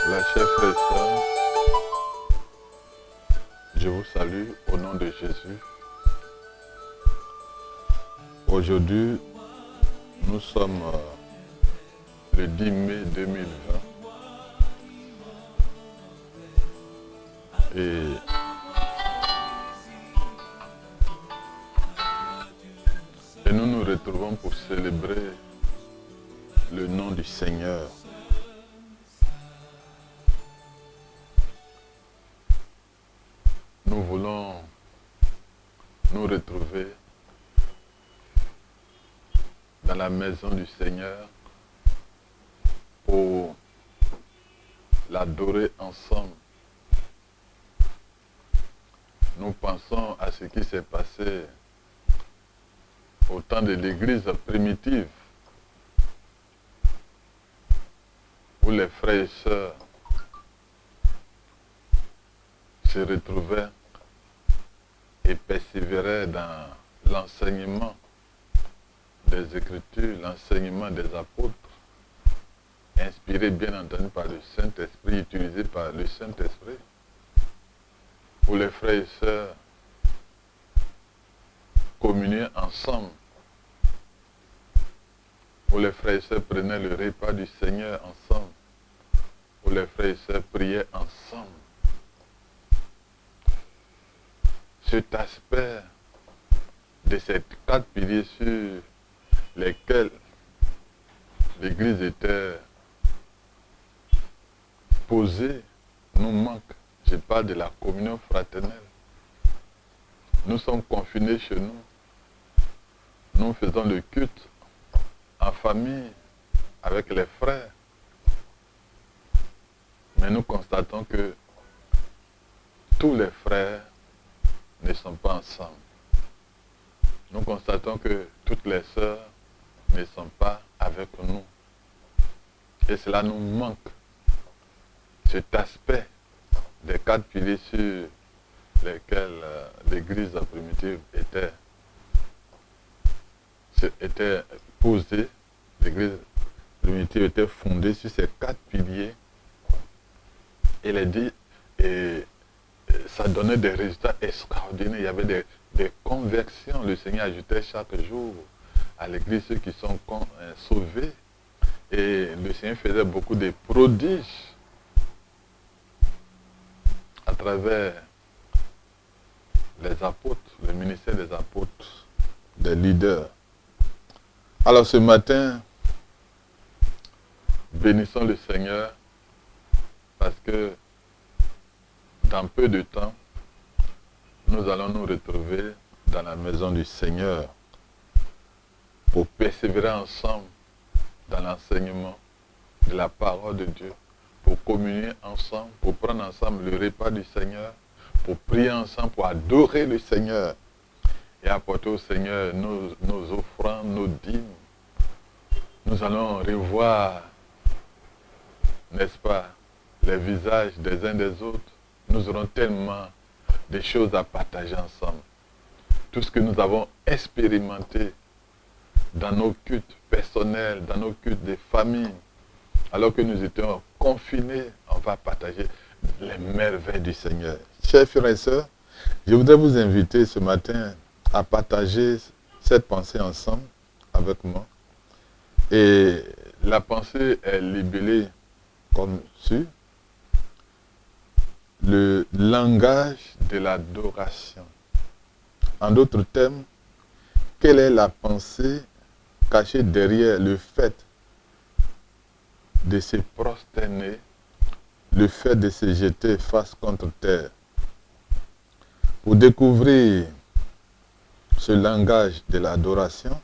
Voilà, chers frères et sœurs, je vous salue au nom de Jésus. Aujourd'hui, nous sommes le 10 mai 2020 et nous nous retrouvons pour célébrer le nom du Seigneur. Nous voulons nous retrouver dans la maison du Seigneur pour l'adorer ensemble. Nous pensons à ce qui s'est passé au temps de l'Église primitive, où les frères et sœurs se retrouvaient et persévéraient dans l'enseignement des Écritures, l'enseignement des apôtres, inspiré bien entendu par le Saint-Esprit, utilisé par le Saint-Esprit, où les frères et sœurs communiaient ensemble, où les frères et sœurs prenaient le repas du Seigneur ensemble, où les frères et sœurs priaient ensemble. Cet aspect de ces 4 piliers sur lesquels l'Église était posée nous manque. Je parle de la communion fraternelle. Nous sommes confinés chez nous. Nous faisons le culte en famille avec les frères. Mais nous constatons que tous les frères ne sont pas ensemble. Nous constatons que toutes les sœurs ne sont pas avec nous. Et cela nous manque. Cet aspect des 4 piliers sur lesquels l'Église primitive était posée. L'Église primitive était fondée sur ces 4 piliers. Et ça donnait des résultats extraordinaires. Il y avait des conversions. Le Seigneur ajoutait chaque jour à l'Église ceux qui sont sauvés. Et le Seigneur faisait beaucoup de prodiges à travers les apôtres, le ministère des apôtres, des leaders. Alors ce matin, bénissons le Seigneur parce que dans peu de temps, nous allons nous retrouver dans la maison du Seigneur pour persévérer ensemble dans l'enseignement de la parole de Dieu, pour communier ensemble, pour prendre ensemble le repas du Seigneur, pour prier ensemble, pour adorer le Seigneur et apporter au Seigneur nos offrandes, nos dîmes. Nous allons revoir, n'est-ce pas, les visages des uns des autres. Nous aurons tellement de choses à partager ensemble. Tout ce que nous avons expérimenté dans nos cultes personnels, dans nos cultes de famille, alors que nous étions confinés, on va partager les merveilles du Seigneur. Chers frères et sœurs, je voudrais vous inviter ce matin à partager cette pensée ensemble avec moi. Et la pensée est libellée comme suit: le langage de l'adoration. En d'autres termes, quelle est la pensée cachée derrière le fait de se prosterner, le fait de se jeter face contre terre? Pour découvrir ce langage de l'adoration,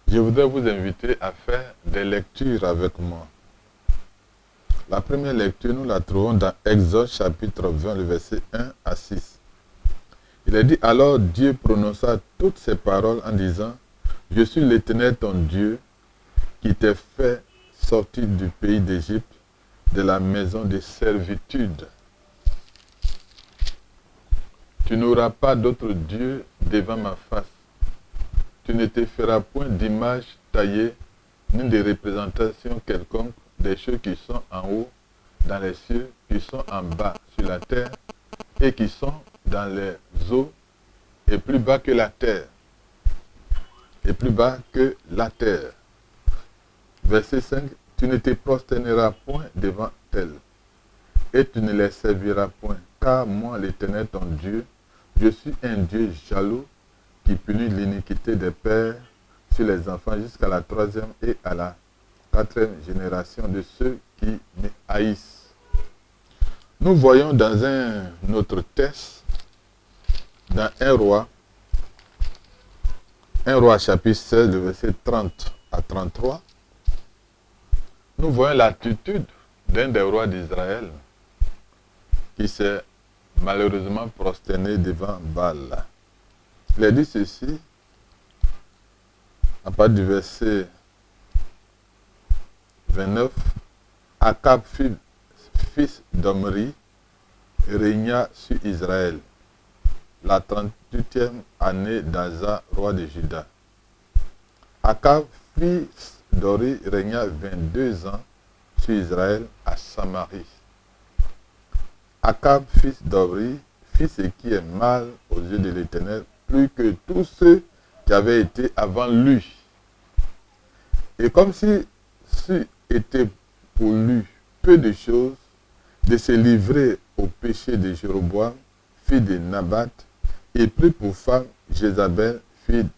je voudrais vous inviter à faire des lectures avec moi. La première lecture, nous la trouvons dans Exode chapitre 20, le verset 1 à 6. Il est dit: alors Dieu prononça toutes ces paroles en disant: je suis l'Éternel ton Dieu qui t'ai fait sortir du pays d'Égypte, de la maison de servitude. Tu n'auras pas d'autre Dieu devant ma face. Tu ne te feras point d'image taillée, ni de représentation quelconque des choses qui sont en haut dans les cieux, qui sont en bas sur la terre, et qui sont dans les eaux, et plus bas que la terre. Et plus bas que la terre. Verset 5. Tu ne te prosterneras point devant elles, et tu ne les serviras point, car moi, l'Éternel, ton Dieu, je suis un Dieu jaloux, qui punit l'iniquité des pères sur les enfants jusqu'à la 3e et à la 4e génération de ceux qui me haïssent. Nous voyons dans un autre texte, dans 1 Roi chapitre 16, le verset 30 à 33, nous voyons l'attitude d'un des rois d'Israël qui s'est malheureusement prosterné devant Baal. Il a dit ceci, à partir du verset 29, Akab, fils d'Omri, régna sur Israël la 38e année d'Asa, roi de Juda. Akab, fils d'Ori, régna 22 ans sur Israël à Samarie. Akab, fils d'Ori, fit ce qui est mal aux yeux de l'Éternel, plus que tous ceux qui avaient été avant lui. Et comme si était pour lui peu de choses de se livrer au péché de Jéroboam, fille de Nabat, et prit pour femme Jézabel, fille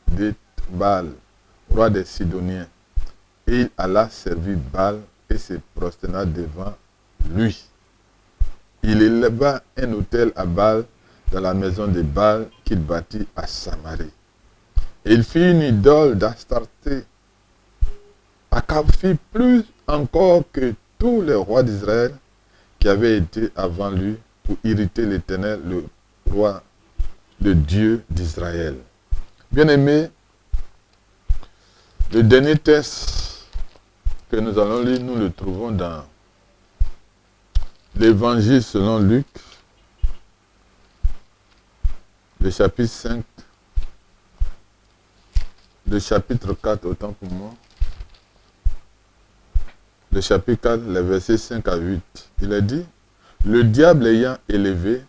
d'Ethbaal, roi des Sidoniens. Et il alla servir Baal et se prosterna devant lui. Il éleva un autel à Baal dans la maison de Baal qu'il bâtit à Samarie. Et il fit une idole d'Astarté. Akab fit plus encore que tous les rois d'Israël qui avaient été avant lui pour irriter l'Éternel, le roi, le Dieu d'Israël. Bien-aimés, le dernier texte que nous allons lire, nous le trouvons dans l'Évangile selon Luc, le chapitre 5, le chapitre 4, autant pour moi. Le chapitre 4, les versets 5 à 8. Il a dit, le diable ayant élevé,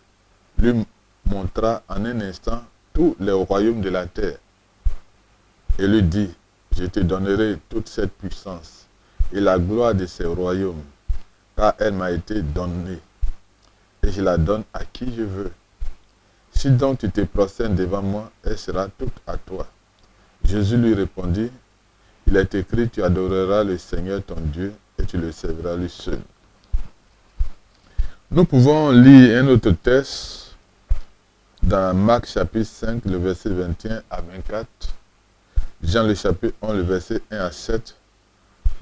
lui montra en un instant tous les royaumes de la terre. Et lui dit, je te donnerai toute cette puissance et la gloire de ces royaumes, car elle m'a été donnée, et je la donne à qui je veux. Si donc tu te prosternes devant moi, elle sera toute à toi. Jésus lui répondit, il est écrit, tu adoreras le Seigneur ton Dieu, et tu le serviras lui seul. Nous pouvons lire un autre texte dans Marc chapitre 5, le verset 21 à 24, Jean le chapitre 1, le verset 1 à 7,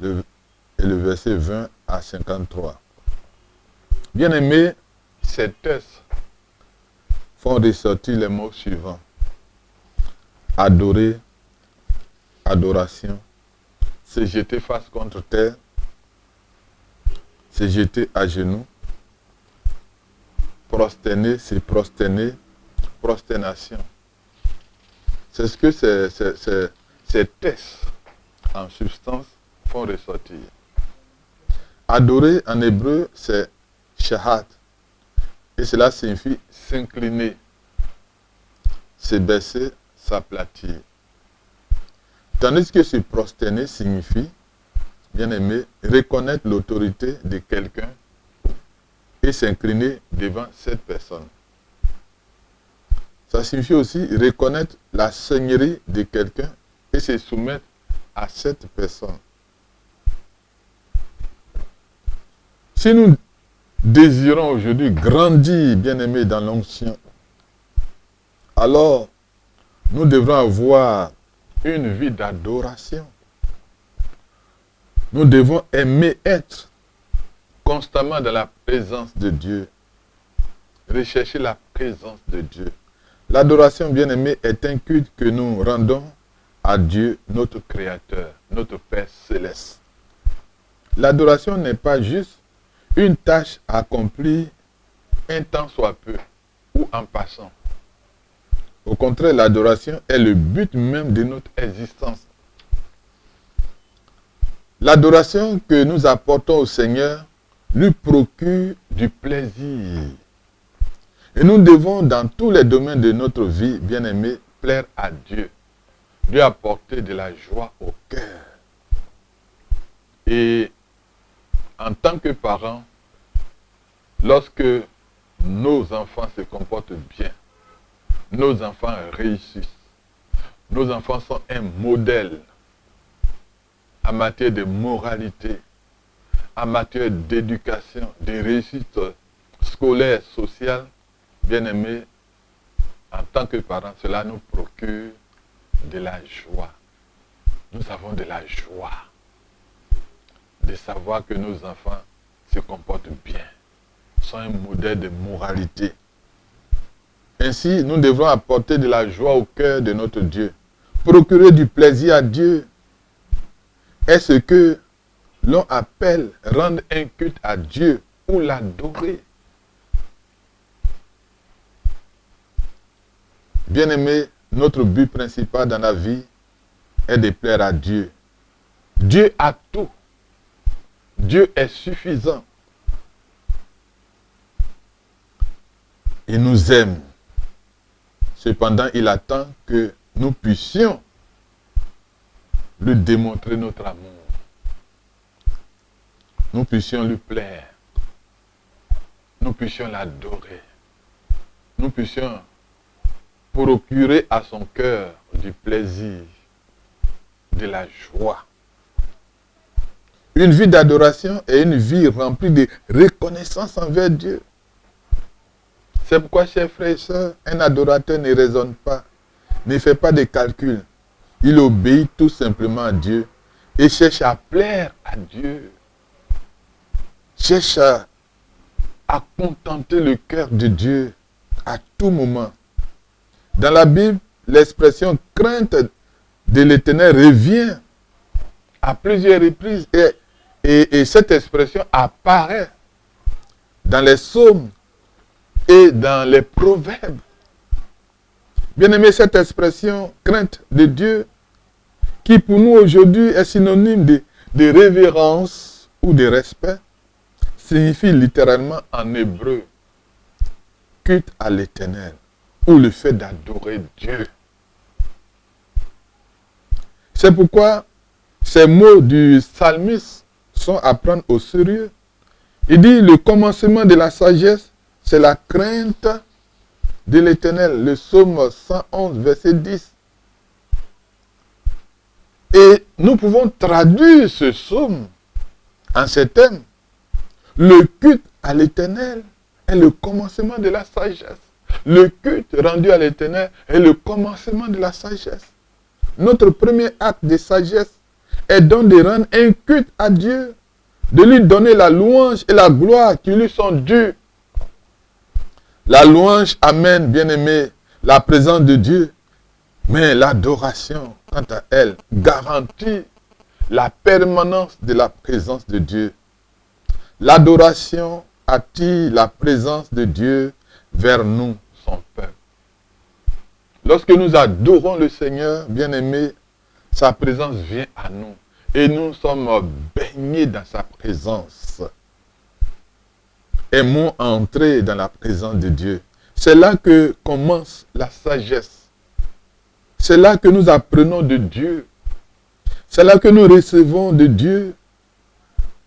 et le verset 20 à 53. Bien-aimés, ces textes font ressortir les mots suivants. Adorer, adoration, se jeter face contre terre, se jeter à genoux, prosterner, se prosterner, prosternation. C'est ce que ces textes, en substance, font ressortir. Adorer, en hébreu, c'est shahat. Et cela signifie s'incliner, se baisser, s'aplatir. Tandis que se prosterner signifie, bien aimé, reconnaître l'autorité de quelqu'un et s'incliner devant cette personne. Ça signifie aussi reconnaître la seigneurie de quelqu'un et se soumettre à cette personne. Si nous désirons aujourd'hui grandir, bien aimé, dans l'onction, alors nous devrons avoir une vie d'adoration. Nous devons aimer être constamment dans la présence de Dieu. Rechercher la présence de Dieu. L'adoration, bien-aimé, est un culte que nous rendons à Dieu, notre Créateur, notre Père Céleste. L'adoration n'est pas juste une tâche accomplie un temps soit peu ou en passant. Au contraire, l'adoration est le but même de notre existence. L'adoration que nous apportons au Seigneur lui procure du plaisir. Et nous devons, dans tous les domaines de notre vie, bien-aimés, plaire à Dieu. Lui apporter de la joie au cœur. Et en tant que parents, lorsque nos enfants se comportent bien, nos enfants réussissent, nos enfants sont un modèle en matière de moralité, en matière d'éducation, de réussite scolaire, sociale, bien-aimés, en tant que parents, cela nous procure de la joie. Nous avons de la joie de savoir que nos enfants se comportent bien, sont un modèle de moralité. Ainsi, nous devrons apporter de la joie au cœur de notre Dieu. Procurer du plaisir à Dieu est ce que l'on appelle rendre un culte à Dieu ou l'adorer. Bien-aimé, notre but principal dans la vie est de plaire à Dieu. Dieu a tout. Dieu est suffisant. Il nous aime. Cependant, il attend que nous puissions lui démontrer notre amour. Nous puissions lui plaire. Nous puissions l'adorer. Nous puissions procurer à son cœur du plaisir, de la joie. Une vie d'adoration est une vie remplie de reconnaissance envers Dieu. C'est pourquoi, chers frères et sœurs, un adorateur ne raisonne pas, ne fait pas de calculs. Il obéit tout simplement à Dieu et cherche à plaire à Dieu. Cherche à contenter le cœur de Dieu à tout moment. Dans la Bible, l'expression crainte de l'Éternel revient à plusieurs reprises et cette expression apparaît dans les psaumes et dans les proverbes. Bien-aimé, cette expression crainte de Dieu, qui pour nous aujourd'hui est synonyme de révérence ou de respect, signifie littéralement en hébreu culte à l'Éternel ou le fait d'adorer Dieu. C'est pourquoi ces mots du psalmiste sont à prendre au sérieux. Il dit le commencement de la sagesse, c'est la crainte de l'Éternel. Le psaume 111, verset 10. Et nous pouvons traduire ce psaume en ces termes. Le culte à l'Éternel est le commencement de la sagesse. Le culte rendu à l'Éternel est le commencement de la sagesse. Notre premier acte de sagesse est donc de rendre un culte à Dieu, de lui donner la louange et la gloire qui lui sont dues. La louange amène, bien-aimé, la présence de Dieu, mais l'adoration, quant à elle, garantit la permanence de la présence de Dieu. L'adoration attire la présence de Dieu vers nous, son peuple. Lorsque nous adorons le Seigneur, bien-aimé, sa présence vient à nous. Et nous sommes baignés dans sa présence. Aimons entrer dans la présence de Dieu. C'est là que commence la sagesse. C'est là que nous apprenons de Dieu. C'est là que nous recevons de Dieu.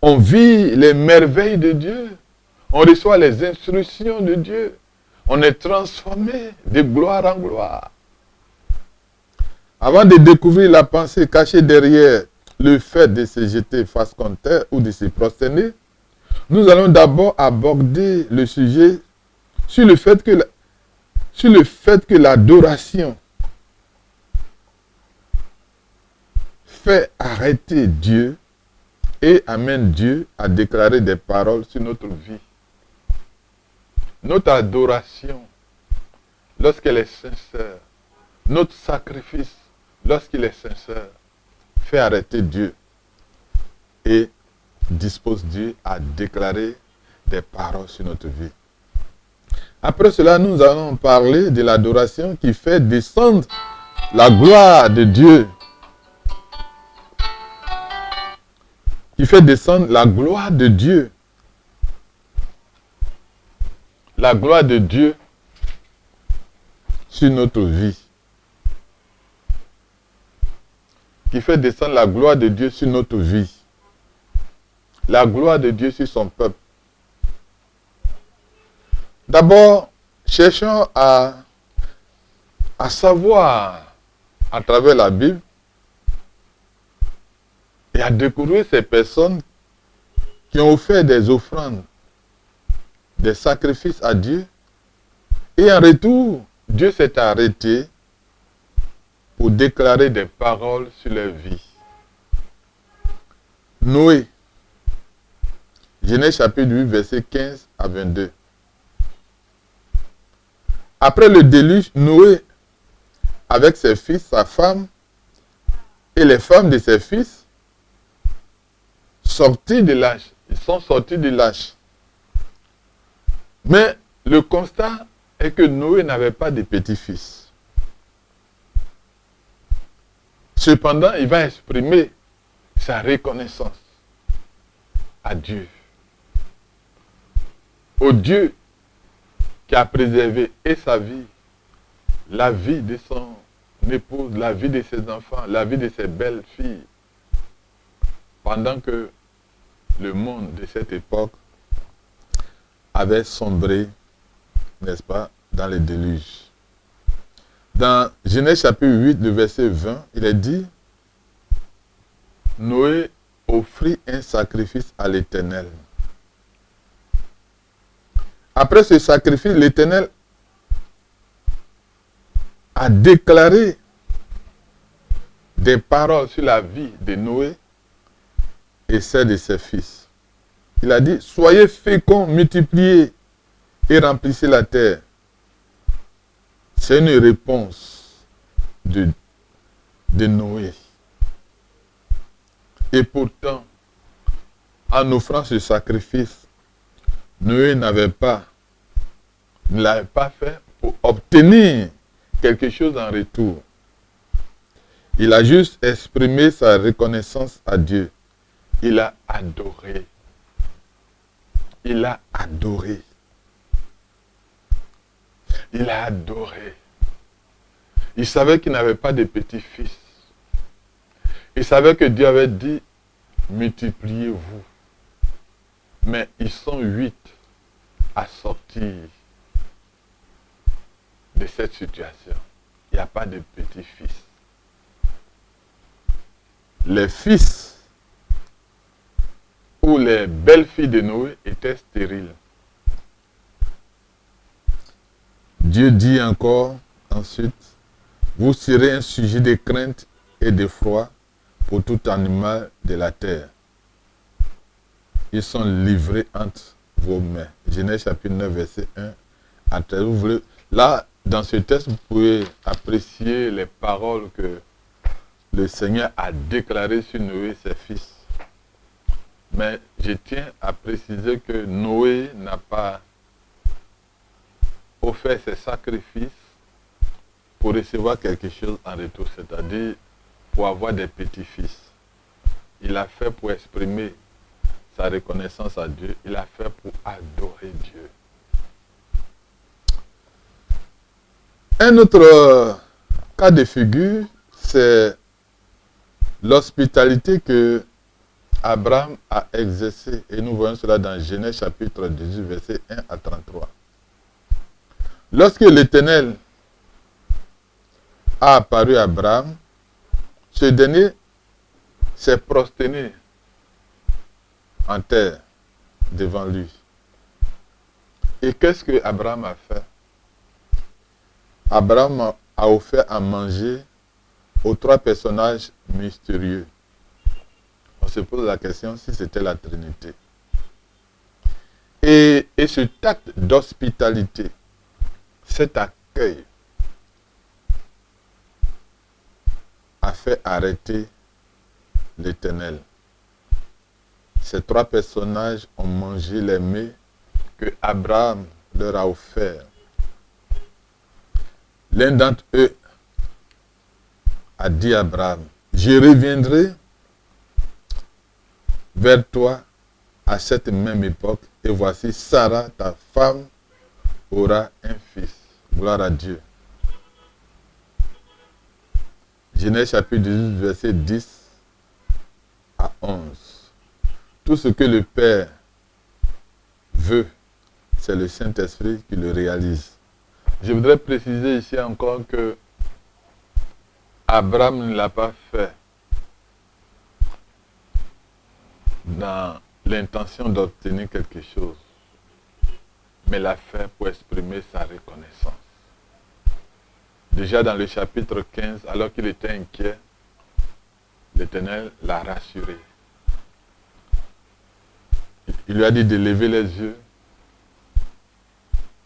On vit les merveilles de Dieu. On reçoit les instructions de Dieu. On est transformé de gloire en gloire. Avant de découvrir la pensée cachée derrière le fait de se jeter face contre terre ou de se prosterner, nous allons d'abord aborder le sujet sur le fait que l'adoration fait arrêter Dieu et amène Dieu à déclarer des paroles sur notre vie. Notre adoration, lorsqu'elle est sincère, notre sacrifice, lorsqu'il est sincère, fait arrêter Dieu et dispose Dieu à déclarer des paroles sur notre vie. Après cela, nous allons parler de l'adoration qui fait descendre la gloire de Dieu. Qui fait descendre la gloire de Dieu la gloire de Dieu sur notre vie. Qui fait descendre la gloire de Dieu sur notre vie. La gloire de Dieu sur son peuple. D'abord, cherchons à savoir à travers la Bible et à découvrir ces personnes qui ont offert des offrandes, des sacrifices à Dieu. Et en retour, Dieu s'est arrêté pour déclarer des paroles sur leur vie. Noé, Genèse chapitre 8, verset 15 à 22. Après le déluge, Noé, avec ses fils, sa femme et les femmes de ses fils, sortis de l'arche. Ils sont sortis de l'arche. Mais le constat est que Noé n'avait pas de petits-fils. Cependant, il va exprimer sa reconnaissance à Dieu. Au Dieu qui a préservé et sa vie, la vie de son épouse, la vie de ses enfants, la vie de ses belles filles, pendant que le monde de cette époque avait sombré, n'est-ce pas, dans les déluges. Dans Genèse chapitre 8, le verset 20, il est dit, Noé offrit un sacrifice à l'Éternel. Après ce sacrifice, l'Éternel a déclaré des paroles sur la vie de Noé et celle de ses fils. Il a dit, soyez féconds, multipliez et remplissez la terre. C'est une réponse de Noé. Et pourtant, en offrant ce sacrifice, Noé ne l'avait pas fait pour obtenir quelque chose en retour. Il a juste exprimé sa reconnaissance à Dieu. Il a adoré. Il a adoré. Il a adoré. Il savait qu'il n'avait pas de petits-fils. Il savait que Dieu avait dit, multipliez-vous. Mais ils sont 8 à sortir de cette situation. Il n'y a pas de petits-fils. Les fils ou les belles-filles de Noé étaient stériles. Dieu dit encore ensuite, vous serez un sujet de crainte et d'effroi pour tout animal de la terre. Ils sont livrés entre vos mains. Genèse chapitre 9, verset 1 à 13. Là, dans ce texte, vous pouvez apprécier les paroles que le Seigneur a déclarées sur Noé et ses fils. Mais je tiens à préciser que Noé n'a pas offert ses sacrifices pour recevoir quelque chose en retour, c'est-à-dire pour avoir des petits-fils. Il a fait pour exprimer sa reconnaissance à Dieu. Il a fait pour adorer Dieu. Un autre cas de figure, c'est l'hospitalité que Abraham a exercée. Et nous voyons cela dans Genèse chapitre 18, verset 1 à 33. Lorsque l'Éternel a apparu à Abraham, ce dernier s'est prosterné en terre devant lui. Et qu'est-ce que Abraham a fait? Abraham a offert à manger aux 3 personnages mystérieux. On se pose la question si c'était la Trinité. Et ce acte d'hospitalité, cet accueil, a fait arrêter l'Éternel. Ces 3 personnages ont mangé les mets que Abraham leur a offerts. L'un d'entre eux a dit à Abraham, je reviendrai vers toi à cette même époque, et voici Sarah, ta femme, aura un fils. Gloire à Dieu. Genèse chapitre 18, verset 10 à 11. Tout ce que le Père veut, c'est le Saint-Esprit qui le réalise. Je voudrais préciser ici encore que Abraham ne l'a pas fait dans l'intention d'obtenir quelque chose, mais l'a fait pour exprimer sa reconnaissance. Déjà dans le chapitre 15, alors qu'il était inquiet, l'Éternel l'a rassuré. Il lui a dit de lever les yeux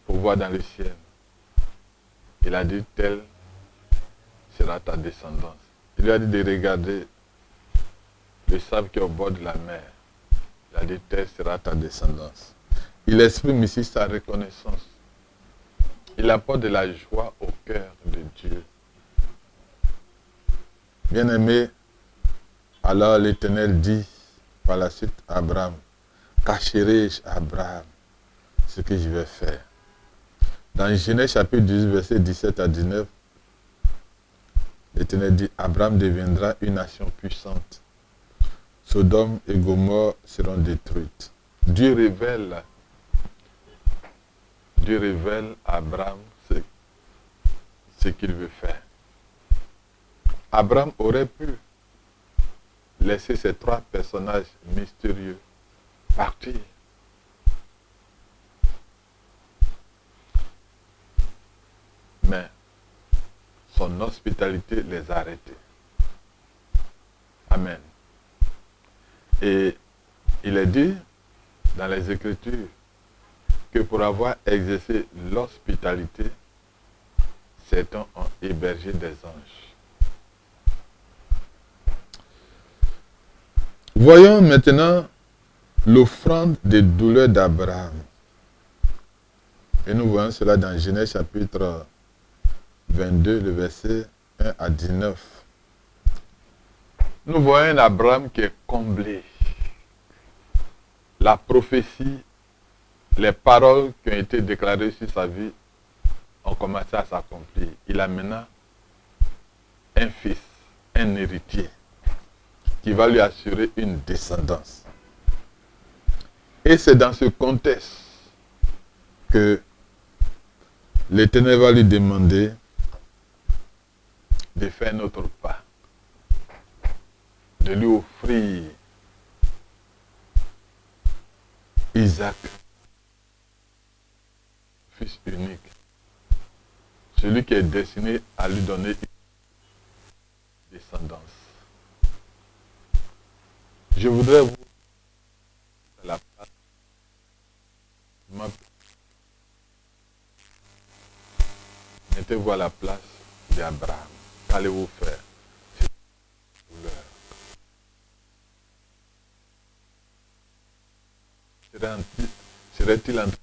pour voir dans le ciel. Il a dit, telle sera ta descendance. Il lui a dit de regarder le sable qui est au bord de la mer. Il a dit, telle sera ta descendance. Il exprime ici sa reconnaissance. Il apporte de la joie au cœur de Dieu. Bien-aimé, alors l'Éternel dit par la suite à Abraham, cacherai-je à Abraham ce que je vais faire. Dans Genèse chapitre 18, verset 17 à 19, l'Éternel dit, Abraham deviendra une nation puissante. Sodome et Gomorrhe seront détruites. Dieu révèle à Abraham ce qu'il veut faire. Abraham aurait pu laisser ces trois personnages mystérieux partir. Mais son hospitalité les a arrêtés. Amen. Et il est dit dans les Écritures que pour avoir exercé l'hospitalité, certains ont hébergé des anges. Voyons maintenant l'offrande des douleurs d'Abraham. Et nous voyons cela dans Genèse chapitre 22, le verset 1 à 19. Nous voyons un Abraham qui est comblé. La prophétie, les paroles qui ont été déclarées sur sa vie ont commencé à s'accomplir. Il a maintenant un fils, un héritier, qui va lui assurer une descendance. Et c'est dans ce contexte que l'Éternel va lui demander de faire notre pas, de lui offrir Isaac, fils unique, celui qui est destiné à lui donner une descendance. Je voudrais vous à la place. Mettez-vous à la place d'Abraham. Qu'allez-vous faire? Serait-il en train?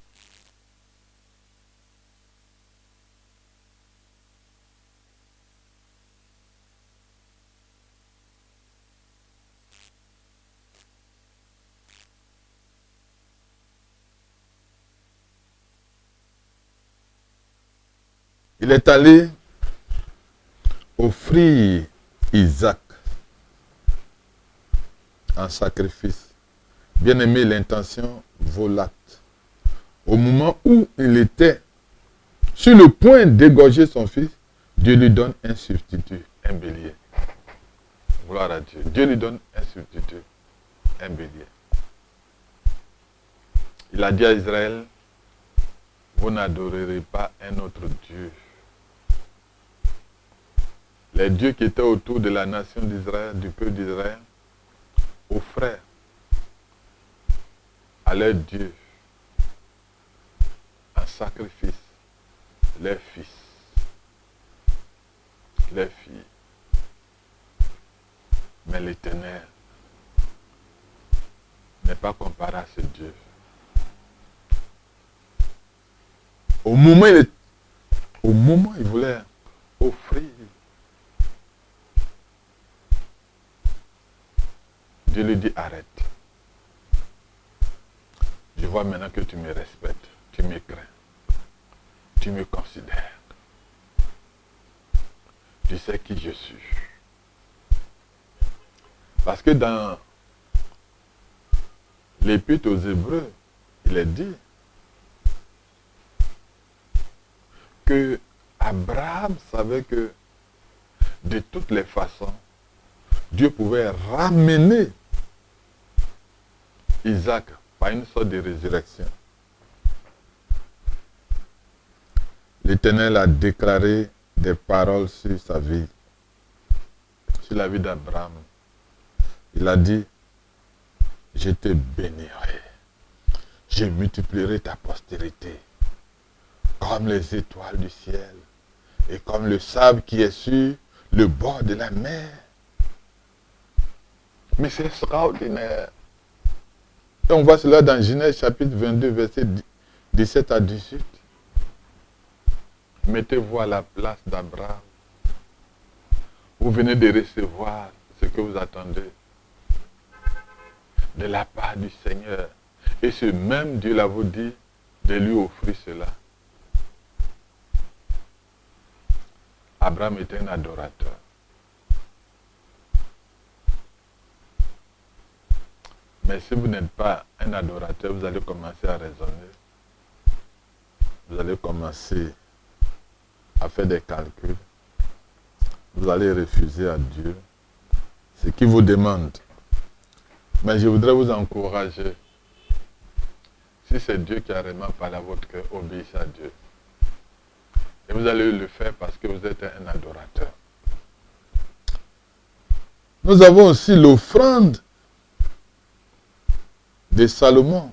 Il est allé offrir Isaac en sacrifice. Bien aimé, l'intention vaut l'acte. Au moment où il était sur le point d'égorger son fils, Dieu lui donne un substitut, un bélier. Gloire à Dieu. Dieu lui donne un substitut, un bélier. Il a dit à Israël, vous n'adorerez pas un autre Dieu. Les dieux qui étaient autour de la nation d'Israël, du peuple d'Israël, offraient à leur Dieu en sacrifice leurs fils, leurs filles. Mais l'Éternel n'est pas comparé à ce Dieu. Au moment où il voulait offrir, Dieu lui dit arrête. Je vois maintenant que tu me respectes, tu me crains. tu me considères. Tu sais qui je suis. Parce que dans l'Épître aux Hébreux, il est dit que Abraham savait que de toutes les façons, Dieu pouvait ramener Isaac par une sorte de résurrection. L'Éternel a déclaré des paroles sur sa vie, sur la vie d'Abraham. Il a dit, je te bénirai, je multiplierai ta postérité, comme les étoiles du ciel, et comme le sable qui est sur le bord de la mer. Mais c'est extraordinaire. Et on voit cela dans Genèse chapitre 22, versets 17 à 18. Mettez-vous à la place d'Abraham. Vous venez de recevoir ce que vous attendez de la part du Seigneur. Et ce même Dieu là vous dit de lui offrir cela. Abraham était un adorateur. Mais si vous n'êtes pas un adorateur, vous allez commencer à raisonner. Vous allez commencer à faire des calculs. Vous allez refuser à Dieu ce qu'il vous demande. Mais je voudrais vous encourager. Si c'est Dieu qui a réellement parlé à votre cœur, obéissez à Dieu. Et vous allez le faire parce que vous êtes un adorateur. Nous avons aussi l'offrande de Salomon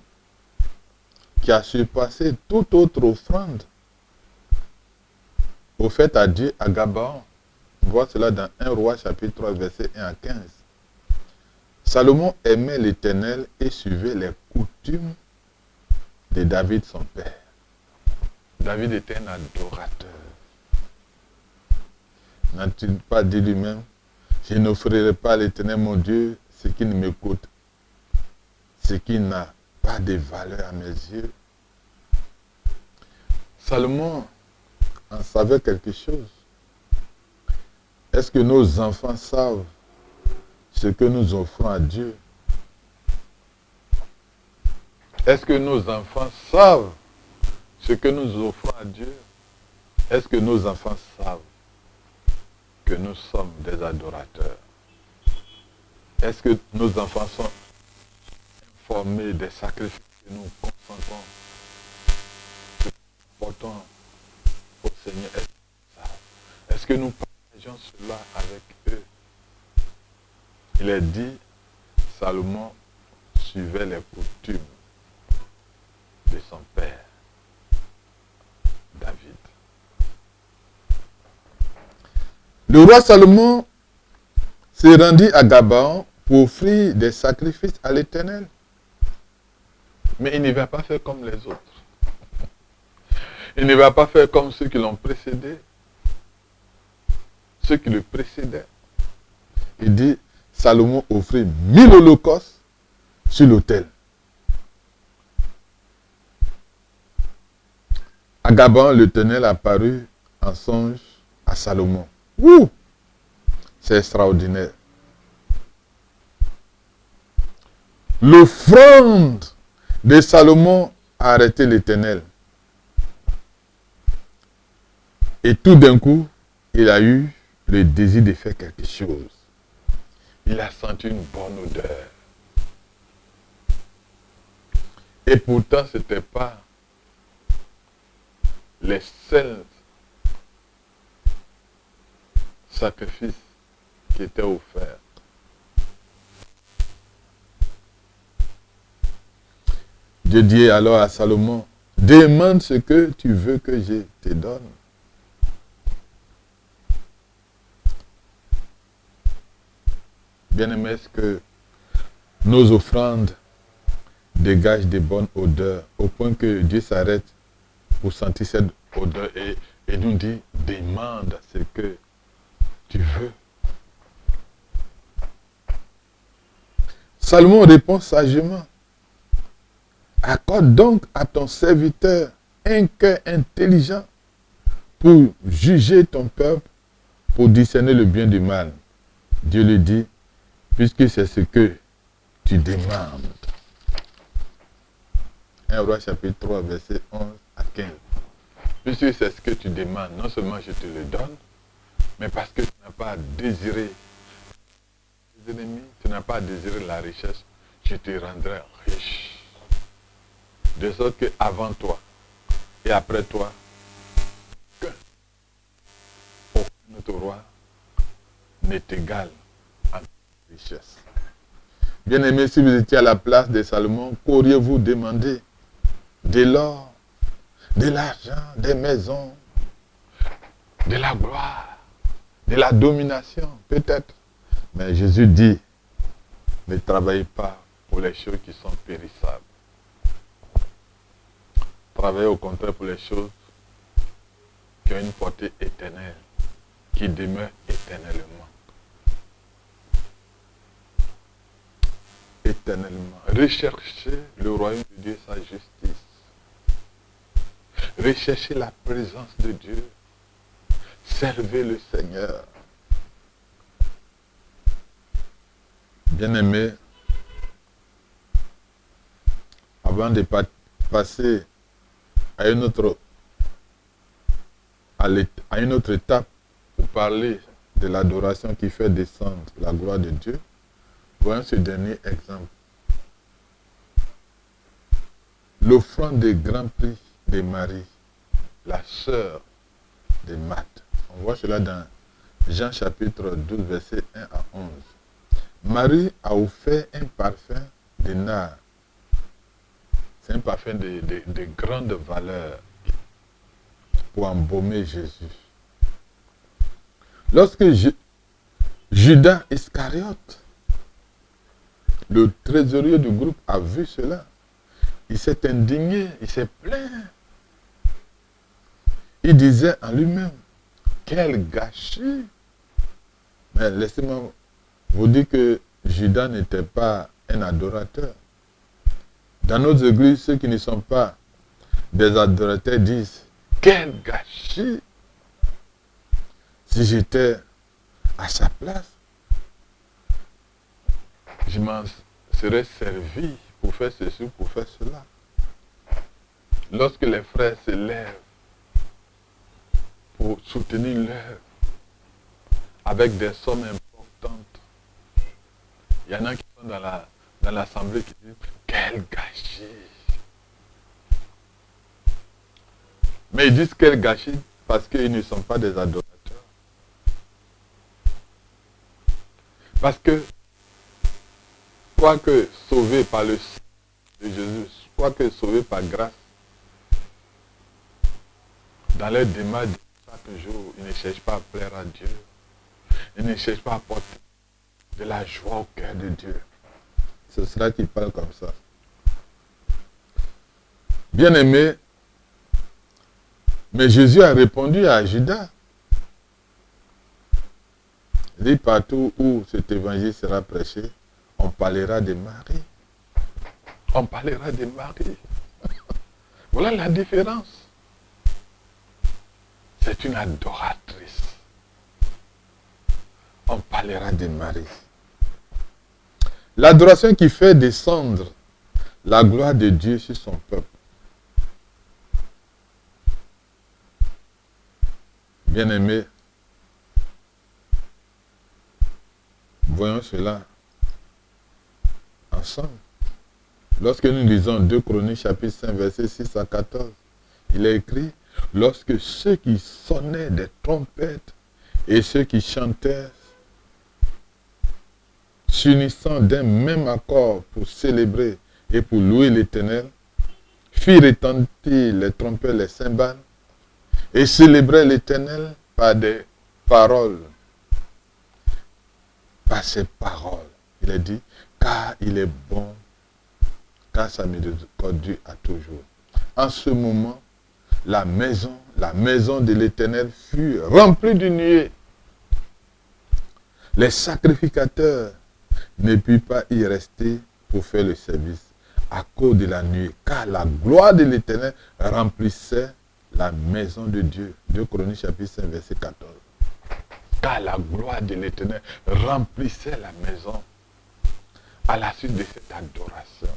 qui a surpassé toute autre offrande offerte à Dieu à Gabaon. On voit cela dans 1 Roi chapitre 3 verset 1 à 15. Salomon aimait l'Éternel et suivait les coutumes de David son père. David était un adorateur. N'a-t-il pas dit lui-même, je n'offrirai pas à l'Éternel mon Dieu ce qui ne me coûte, ce qui n'a pas de valeur à mes yeux. Salomon en savait quelque chose. Est-ce que nos enfants savent ce que nous offrons à Dieu? Est-ce que nos enfants savent ce que nous offrons à Dieu? Est-ce que nos enfants savent que nous sommes des adorateurs? Est-ce que nos enfants sont informés des sacrifices que nous consentons, que nous portons au Seigneur? Est-ce que nous partageons cela avec eux? Il est dit, Salomon suivait les coutumes de son père, David. Le roi Salomon s'est rendu à Gabaon pour offrir des sacrifices à l'Éternel. Mais il ne va pas faire comme les autres. Il ne va pas faire comme ceux qui l'ont précédé. Ceux qui le précédaient. Il dit, Salomon offrit 1000 holocaustes sur l'autel. À Gabaon, l'Éternel apparut en songe à Salomon. Ouh! C'est extraordinaire. L'offrande de Salomon a arrêté l'Éternel. Et tout d'un coup, il a eu le désir de faire quelque chose. Il a senti une bonne odeur. Et pourtant, ce n'était pas les seuls sacrifices qui étaient offerts. Dieu dit alors à Salomon, demande ce que tu veux que je te donne. Bien-aimé, est-ce que nos offrandes dégagent de bonnes odeurs au point que Dieu s'arrête pour sentir cette odeur et nous dit, demande ce que tu veux. Salomon répond sagement, accorde donc à ton serviteur un cœur intelligent pour juger ton peuple, pour discerner le bien du mal. Dieu lui dit, puisque c'est ce que tu demandes. 1 Roi chapitre 3, verset 11 à 15. Puisque c'est ce que tu demandes, non seulement je te le donne, mais parce que tu n'as pas désiré tes ennemis, tu n'as pas désiré la richesse, je te rendrai riche. De sorte qu'avant toi et après toi, aucun autre roi n'est égal en richesse. Bien-aimés, si vous étiez à la place de Salomon, qu'auriez-vous demandé? De l'or, de l'argent, des maisons, de la gloire, de la domination, peut-être. Mais Jésus dit, ne travaillez pas pour les choses qui sont périssables. Travaillez au contraire pour les choses qui ont une portée éternelle, qui demeurent éternellement. Éternellement. Recherchez le royaume de Dieu et sa justice. Recherchez la présence de Dieu. Servez le Seigneur. Bien-aimés, avant de passer à une autre étape pour parler de l'adoration qui fait descendre la gloire de Dieu, voyons ce dernier exemple. L'offrande des grands prix de Marie, la sœur de Marthe. On voit cela dans Jean chapitre 12, verset 1 à 11. Marie a offert un parfum de nard. C'est un parfum de grande valeur pour embaumer Jésus. Lorsque Judas Iscariote, le trésorier du groupe, a vu cela, il s'est indigné, il s'est plaint. Il disait en lui-même, quel gâchis! Mais laissez-moi vous dire que Judas n'était pas un adorateur. Dans nos églises, ceux qui ne sont pas des adorateurs disent, quel gâchis! Si j'étais à sa place, je m'en serais servi pour faire ceci, pour faire cela. Lorsque les frères se lèvent pour soutenir l'œuvre avec des sommes importantes, il y en a qui sont dans l'assemblée qui disent quel gâchis. Mais ils disent quel gâchis parce qu'ils ne sont pas des adorateurs. Parce que, quoique sauvés par le sang de Jésus, quoique sauvés par grâce, dans leur démarche de chaque jour, ils ne cherchent pas à plaire à Dieu. Ils ne cherchent pas à apporter de la joie au cœur de Dieu. C'est cela qui parle comme ça. Bien-aimé, mais Jésus a répondu à Judas. Il dit, partout où cet évangile sera prêché, on parlera de Marie. On parlera de Marie. Voilà la différence. C'est une adoratrice. On parlera de Marie. L'adoration qui fait descendre la gloire de Dieu sur son peuple. Bien-aimés, voyons cela ensemble. Lorsque nous lisons 2 Chroniques, chapitre 5, versets 6 à 14, il est écrit, lorsque ceux qui sonnaient des trompettes et ceux qui chantaient, s'unissant d'un même accord pour célébrer et pour louer l'Éternel, firent retentir les trompettes, les cymbales, et célébraient l'Éternel par des paroles. Par ses paroles. Il est dit, car il est bon, car sa miséricorde dure à toujours. En ce moment, la maison de l'Éternel fut remplie de nuées. Les sacrificateurs ne purent pas y rester pour faire le service à cause de la nuée, car la gloire de l'Éternel remplissait la maison de Dieu. 2 Chroniques chapitre 5 verset 14. Car la gloire de l'Éternel remplissait la maison à la suite de cette adoration.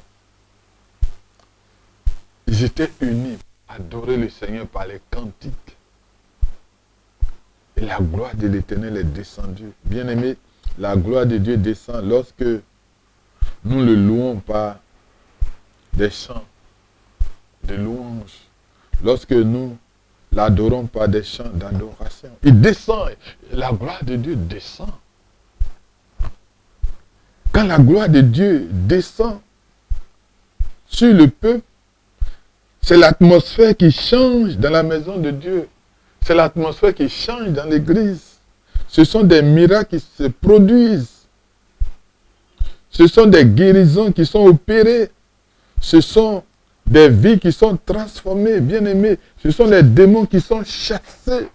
Ils étaient unis à adorer le Seigneur par les cantiques. Et la gloire de l'Éternel est descendue. Bien-aimés, la gloire de Dieu descend lorsque nous le louons par des chants de louanges. Lorsque nous l'adorons par des chants d'adoration. Il descend. La gloire de Dieu descend. Quand la gloire de Dieu descend sur le peuple, c'est l'atmosphère qui change dans la maison de Dieu. C'est l'atmosphère qui change dans l'église. Ce sont des miracles qui se produisent. Ce sont des guérisons qui sont opérées. Ce sont des vies qui sont transformées, bien-aimées. Ce sont les démons qui sont chassés.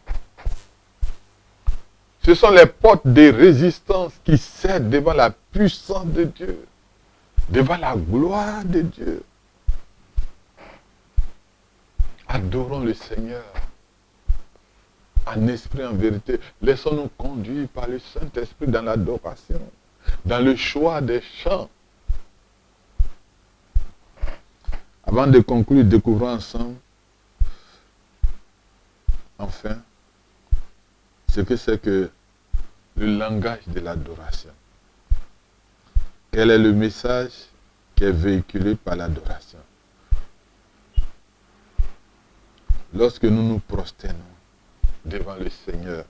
Ce sont les portes de résistance qui cèdent devant la puissance de Dieu, devant la gloire de Dieu. Adorons le Seigneur en esprit, en vérité. Laissons-nous conduire par le Saint-Esprit dans l'adoration, dans le choix des chants. Avant de conclure, découvrons ensemble, enfin, ce que c'est que le langage de l'adoration. Quel est le message qui est véhiculé par l'adoration? Lorsque nous nous prosternons devant le Seigneur,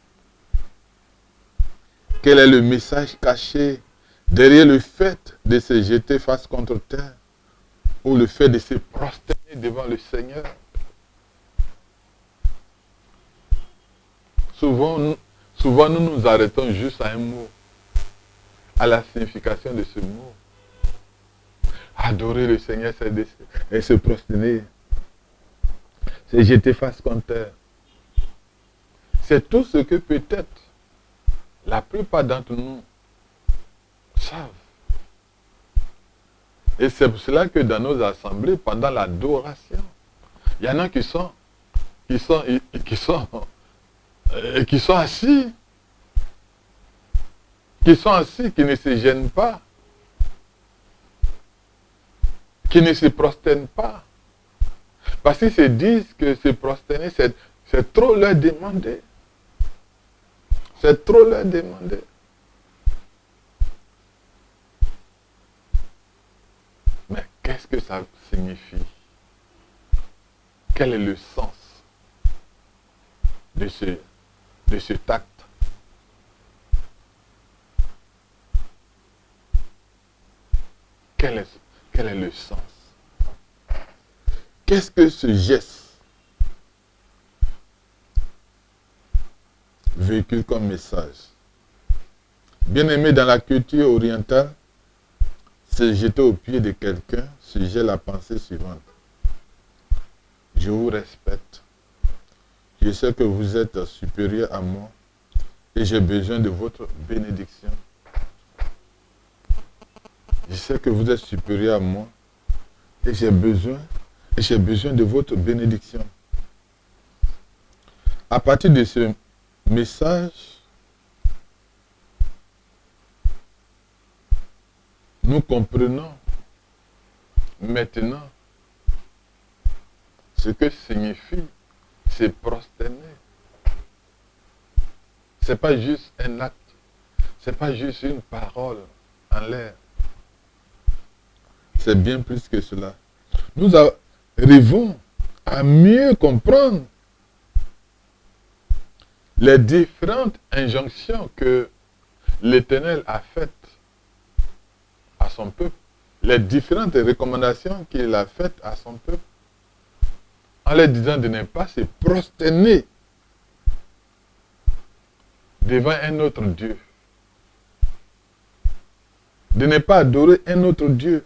quel est le message caché derrière le fait de se jeter face contre terre ou le fait de se prosterner devant le Seigneur? Souvent, nous nous arrêtons juste à un mot, à la signification de ce mot. Adorer le Seigneur, c'est se prosterner. C'est jeter face contre terre. C'est tout ce que peut-être la plupart d'entre nous savent. Et c'est pour cela que dans nos assemblées, pendant l'adoration, il y en a qui sont assis. Qui sont assis, qui ne se gênent pas. Qui ne se prosternent pas. Parce qu'ils se disent que se prosterner, c'est trop leur demander. C'est trop leur demander. Mais qu'est-ce que ça signifie? Quel est le sens de cet acte? Quel est le sens? Qu'est-ce que ce geste véhicule comme message? Bien-aimé, dans la culture orientale, se jeter aux pieds de quelqu'un suggère la pensée suivante. Je vous respecte. Je sais que vous êtes supérieur à moi et j'ai besoin de votre bénédiction. Je sais que vous êtes supérieur à moi et j'ai besoin de votre bénédiction. À partir de ce message, nous comprenons maintenant ce que signifie se prosterner. Ce n'est pas juste un acte, ce n'est pas juste une parole en l'air. C'est bien plus que cela. Nous arrivons à mieux comprendre les différentes injonctions que l'Éternel a faites à son peuple, les différentes recommandations qu'il a faites à son peuple, en leur disant de ne pas se prosterner devant un autre Dieu, de ne pas adorer un autre Dieu.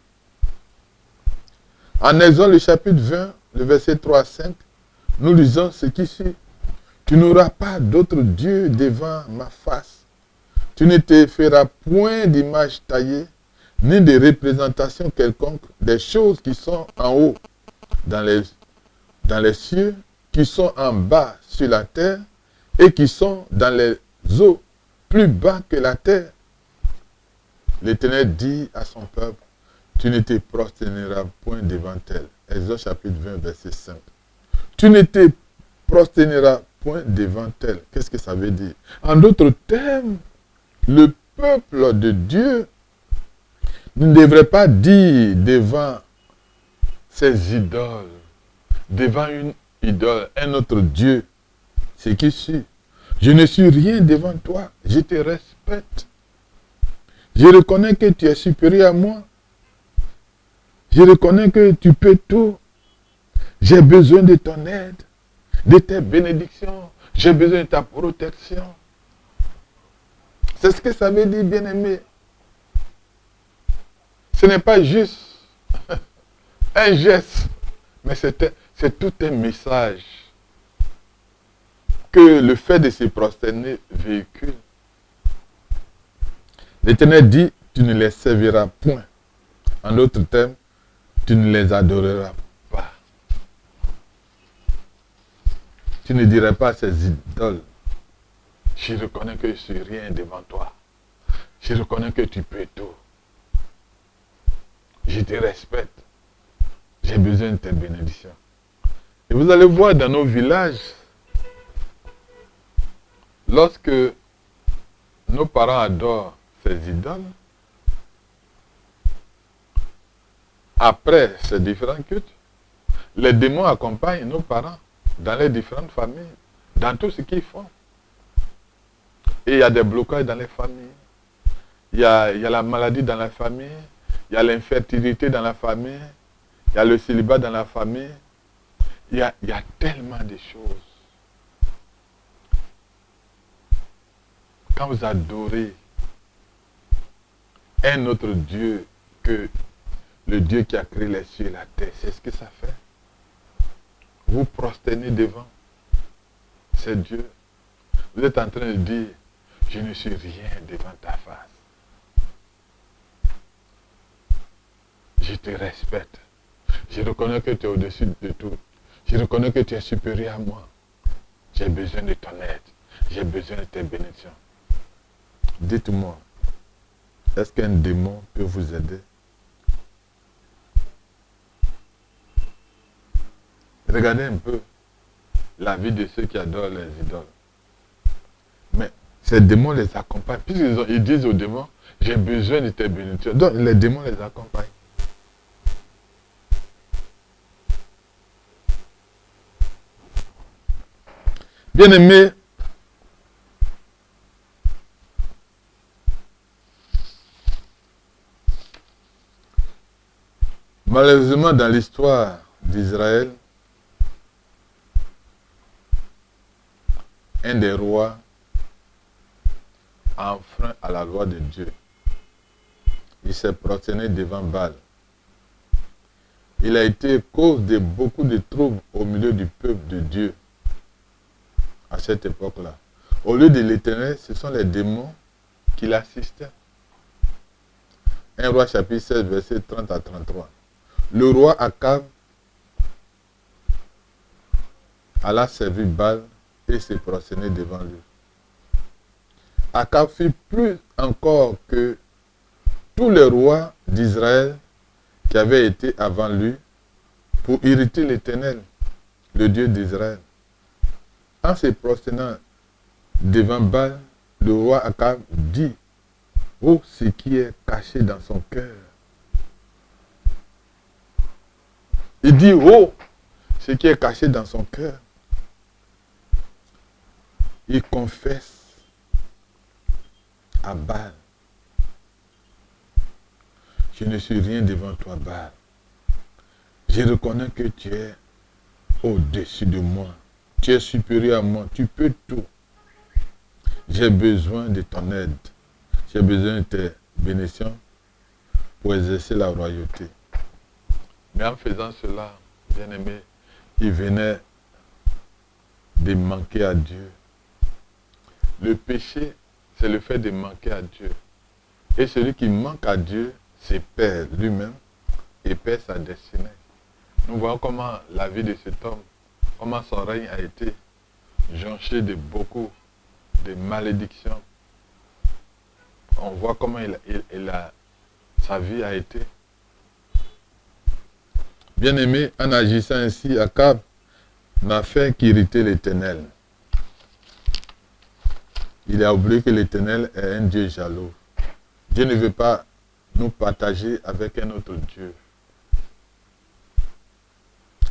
En Exode, le chapitre 20, le verset 3 à 5, nous lisons ce qui suit. Tu n'auras pas d'autre Dieu devant ma face. Tu ne te feras point d'image taillée, ni de représentation quelconque des choses qui sont en haut, dans les cieux, qui sont en bas sur la terre et qui sont dans les eaux plus bas que la terre. L'Éternel dit à son peuple, tu ne te prosterneras point devant elle. Exode chapitre 20, verset 5. Tu ne te prosterneras point devant elle. Qu'est-ce que ça veut dire? En d'autres termes, le peuple de Dieu ne devrait pas dire devant ses idoles, devant une idole, un autre Dieu, ce qui suit. Je ne suis rien devant toi, je te respecte. Je reconnais que tu es supérieur à moi. Je reconnais que tu peux tout. J'ai besoin de ton aide, de tes bénédictions. J'ai besoin de ta protection. C'est ce que ça veut dire, bien-aimé. Ce n'est pas juste un geste, mais c'est tout un message que le fait de se prosterner véhicule. L'Éternel dit, tu ne les serviras point. En d'autres termes, tu ne les adoreras pas. Tu ne dirais pas à ces idoles, je reconnais que je suis rien devant toi. Je reconnais que tu peux tout. Je te respecte. J'ai besoin de tes bénédictions. Et vous allez voir dans nos villages, lorsque nos parents adorent ces idoles, après ces différents cultes, les démons accompagnent nos parents dans les différentes familles, dans tout ce qu'ils font. Et il y a des blocages dans les familles. Il y a la maladie dans la famille. Il y a l'infertilité dans la famille. Il y a le célibat dans la famille. Il y a tellement de choses. Quand vous adorez un autre Dieu que le Dieu qui a créé les cieux et la terre, c'est ce que ça fait. Vous prosternez devant ces dieux. Vous êtes en train de dire, je ne suis rien devant ta face. Je te respecte. Je reconnais que tu es au-dessus de tout. Je reconnais que tu es supérieur à moi. J'ai besoin de ton aide. J'ai besoin de tes bénédictions. Dites-moi, est-ce qu'un démon peut vous aider? Regardez un peu la vie de ceux qui adorent les idoles. Mais ces démons les accompagnent. Puisqu'ils disent aux démons, j'ai besoin de tes bénédictions. Donc les démons les accompagnent. Bien-aimés, malheureusement dans l'histoire d'Israël, un des rois a enfreint à la loi de Dieu. Il s'est prosterné devant Baal. Il a été cause de beaucoup de troubles au milieu du peuple de Dieu à cette époque-là. Au lieu de l'Éternel, ce sont les démons qui l'assistaient. 1 Roi chapitre 16, verset 30 à 33. Le roi Akab alla servir Baal et se prosterner devant lui. Akab fit plus encore que tous les rois d'Israël qui avaient été avant lui pour irriter l'Éternel, le Dieu d'Israël. En se prosternant devant Baal, le roi Akab dit, oh, ce qui est caché dans son cœur. Il dit, oh, ce qui est caché dans son cœur. Il confesse à Baal. Je ne suis rien devant toi, Baal. Je reconnais que tu es au-dessus de moi. Tu es supérieur à moi. Tu peux tout. J'ai besoin de ton aide. J'ai besoin de tes bénédictions pour exercer la royauté. Mais en faisant cela, bien-aimé, il venait de manquer à Dieu. Le péché, c'est le fait de manquer à Dieu. Et celui qui manque à Dieu, c'est perd lui-même et perd sa destinée. Nous voyons comment la vie de cet homme comment son règne a été jonché de beaucoup de malédictions. On voit comment sa vie a été. Bien-aimé, en agissant ainsi, Akab n'a fait qu'irriter l'Éternel. Il a oublié que l'Éternel est un Dieu jaloux. Dieu ne veut pas nous partager avec un autre Dieu,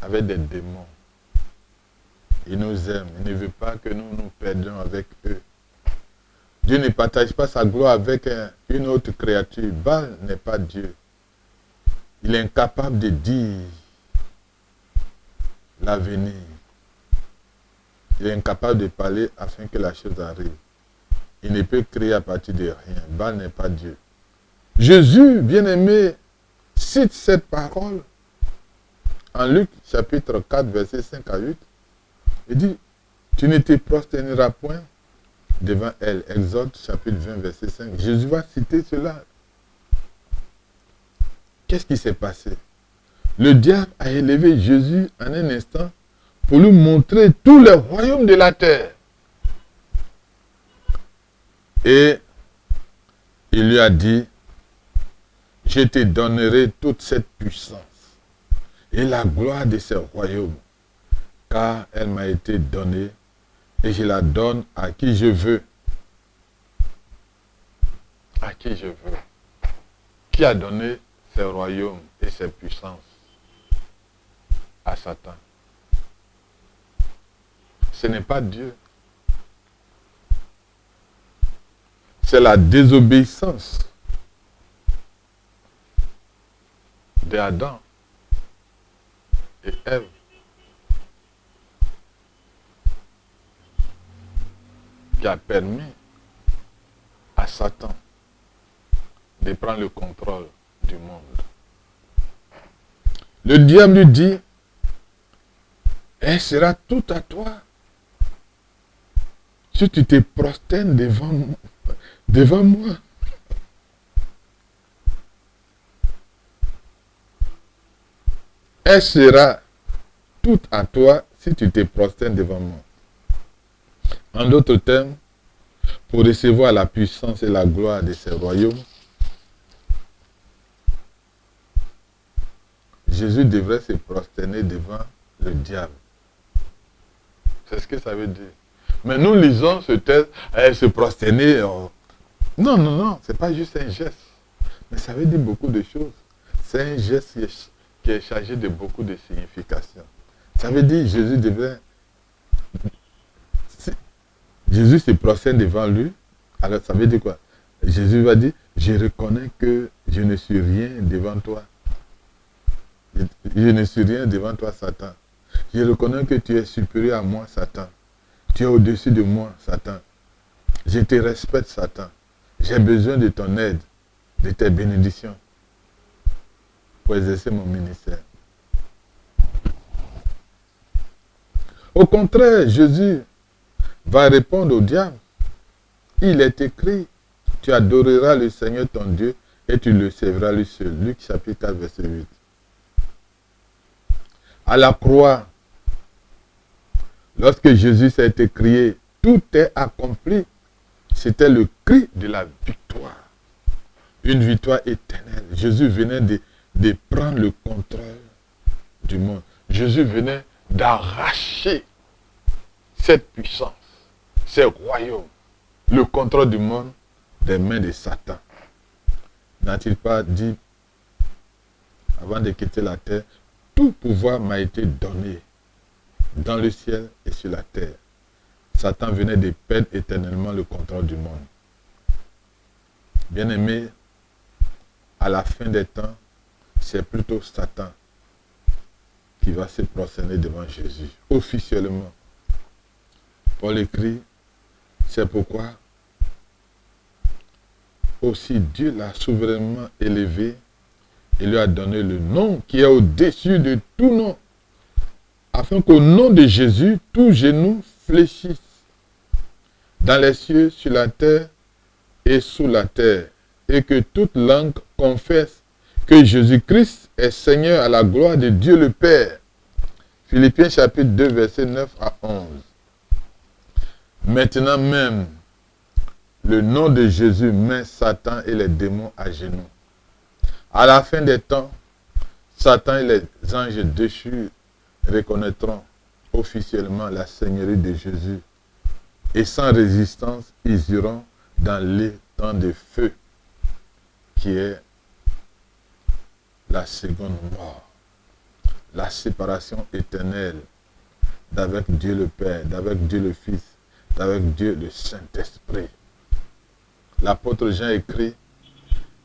avec des démons. Il nous aime. Il ne veut pas que nous nous perdions avec eux. Dieu ne partage pas sa gloire avec une autre créature. Baal n'est pas Dieu. Il est incapable de dire l'avenir. Il est incapable de parler afin que la chose arrive. Il ne peut créer à partir de rien. Baal n'est pas Dieu. Jésus, bien-aimé, cite cette parole en Luc chapitre 4, verset 5 à 8. Il dit, tu ne te prosterneras point devant elle. Exode chapitre 20, verset 5. Jésus va citer cela. Qu'est-ce qui s'est passé? Le diable a élevé Jésus en un instant pour lui montrer tous les royaumes de la terre. Et il lui a dit, je te donnerai toute cette puissance et la gloire de ces royaumes, car elle m'a été donnée et je la donne à qui je veux. À qui je veux. Qui a donné ces royaumes et ces puissances? À Satan. Ce n'est pas Dieu. C'est la désobéissance d'Adam et Ève. Qui a permis à Satan de prendre le contrôle du monde. Le diable lui dit, elle sera tout à toi si tu te prosternes devant moi. Elle sera tout à toi si tu te prosternes devant moi. En d'autres termes, pour recevoir la puissance et la gloire de ces royaumes, Jésus devrait se prosterner devant le diable. C'est ce que ça veut dire. Mais nous lisons ce texte, se prosterner. Non, non, non, ce n'est pas juste un geste. Mais ça veut dire beaucoup de choses. C'est un geste qui est chargé de beaucoup de significations. Ça veut dire que Jésus devrait... Jésus se prosterne devant lui. Alors ça veut dire quoi? Jésus va dire, je reconnais que je ne suis rien devant toi. Je ne suis rien devant toi, Satan. Je reconnais que tu es supérieur à moi, Satan. Tu es au-dessus de moi, Satan. Je te respecte, Satan. J'ai besoin de ton aide, de tes bénédictions pour exercer mon ministère. Au contraire, Jésus va répondre au diable. Il est écrit, tu adoreras le Seigneur ton Dieu et tu le serviras lui seul. Luc chapitre 4, verset 8. À la croix, lorsque Jésus s'est été crié, tout est accompli. C'était le cri de la victoire. Une victoire éternelle. Jésus venait de prendre le contrôle du monde. Jésus venait d'arracher cette puissance, ces royaumes, le contrôle du monde des mains de Satan. N'a-t-il pas dit, avant de quitter la terre, tout pouvoir m'a été donné dans le ciel et sur la terre. Satan venait de perdre éternellement le contrôle du monde. Bien-aimé, à la fin des temps, c'est plutôt Satan qui va se prosterner devant Jésus, officiellement. Paul écrit, c'est pourquoi aussi Dieu l'a souverainement élevé et lui a donné le nom qui est au-dessus de tout nom, afin qu'au nom de Jésus, tout genou fléchisse, dans les cieux, sur la terre et sous la terre, et que toute langue confesse que Jésus-Christ est Seigneur à la gloire de Dieu le Père. Philippiens chapitre 2, versets 9 à 11. Maintenant même, le nom de Jésus met Satan et les démons à genoux. À la fin des temps, Satan et les anges déchus reconnaîtront officiellement la Seigneurie de Jésus. Et sans résistance, ils iront dans l'étang de feu, qui est la seconde mort. La séparation éternelle d'avec Dieu le Père, d'avec Dieu le Fils, d'avec Dieu le Saint-Esprit. L'apôtre Jean écrit,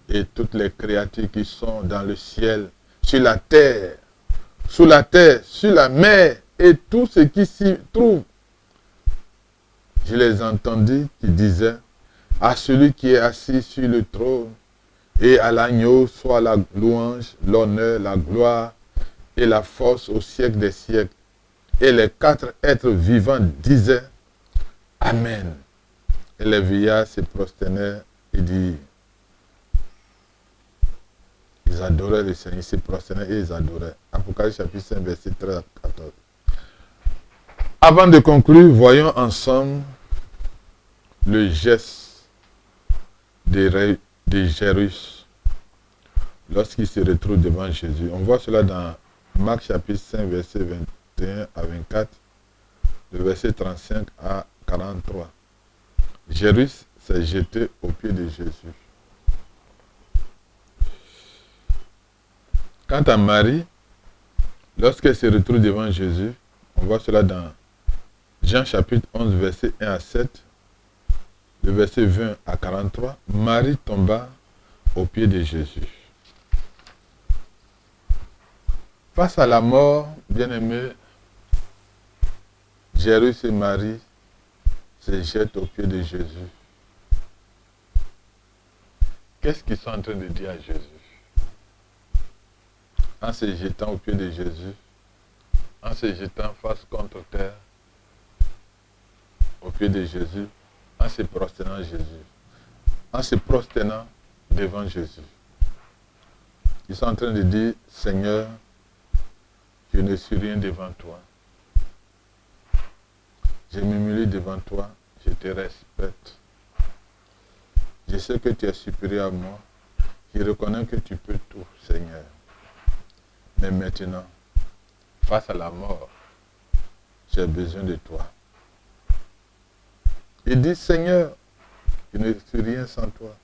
et toutes les créatures qui sont dans le ciel, sur la terre, sous la terre, sur la mer, et tout ce qui s'y trouve. Je les entendis qui disaient, à celui qui est assis sur le trône, et à l'agneau soit la louange, l'honneur, la gloire et la force au siècle des siècles. Et les quatre êtres vivants disaient, Amen. Et les vieillards se prosternèrent et dirent, ils adoraient le Seigneur, ils se prosternaient et ils adoraient. Apocalypse chapitre 5, verset 13 à 14. Avant de conclure, voyons ensemble le geste de Jairus lorsqu'il se retrouve devant Jésus. On voit cela dans Marc chapitre 5, verset 21 à 24, le verset 35 à 43. Jairus s'est jeté aux pieds de Jésus. Quant à Marie, lorsqu'elle se retrouve devant Jésus, on voit cela dans Jean chapitre 11, verset 1 à 7, le verset 20 à 43, Marie tomba aux pieds de Jésus. Face à la mort, bien-aimé, Jairus et Marie se jettent aux pieds de Jésus. Qu'est-ce qu'ils sont en train de dire à Jésus? En se jetant aux pieds de Jésus, en se jetant face contre terre, aux pieds de Jésus, en se prosternant à Jésus, en se prosternant devant Jésus. Ils sont en train de dire, Seigneur, je ne suis rien devant toi. Je m'humilie devant toi, je te respecte. Je sais que tu es supérieur à moi. Je reconnais que tu peux tout, Seigneur. Mais maintenant, face à la mort, j'ai besoin de toi. Il dit, Seigneur, je ne suis rien sans toi.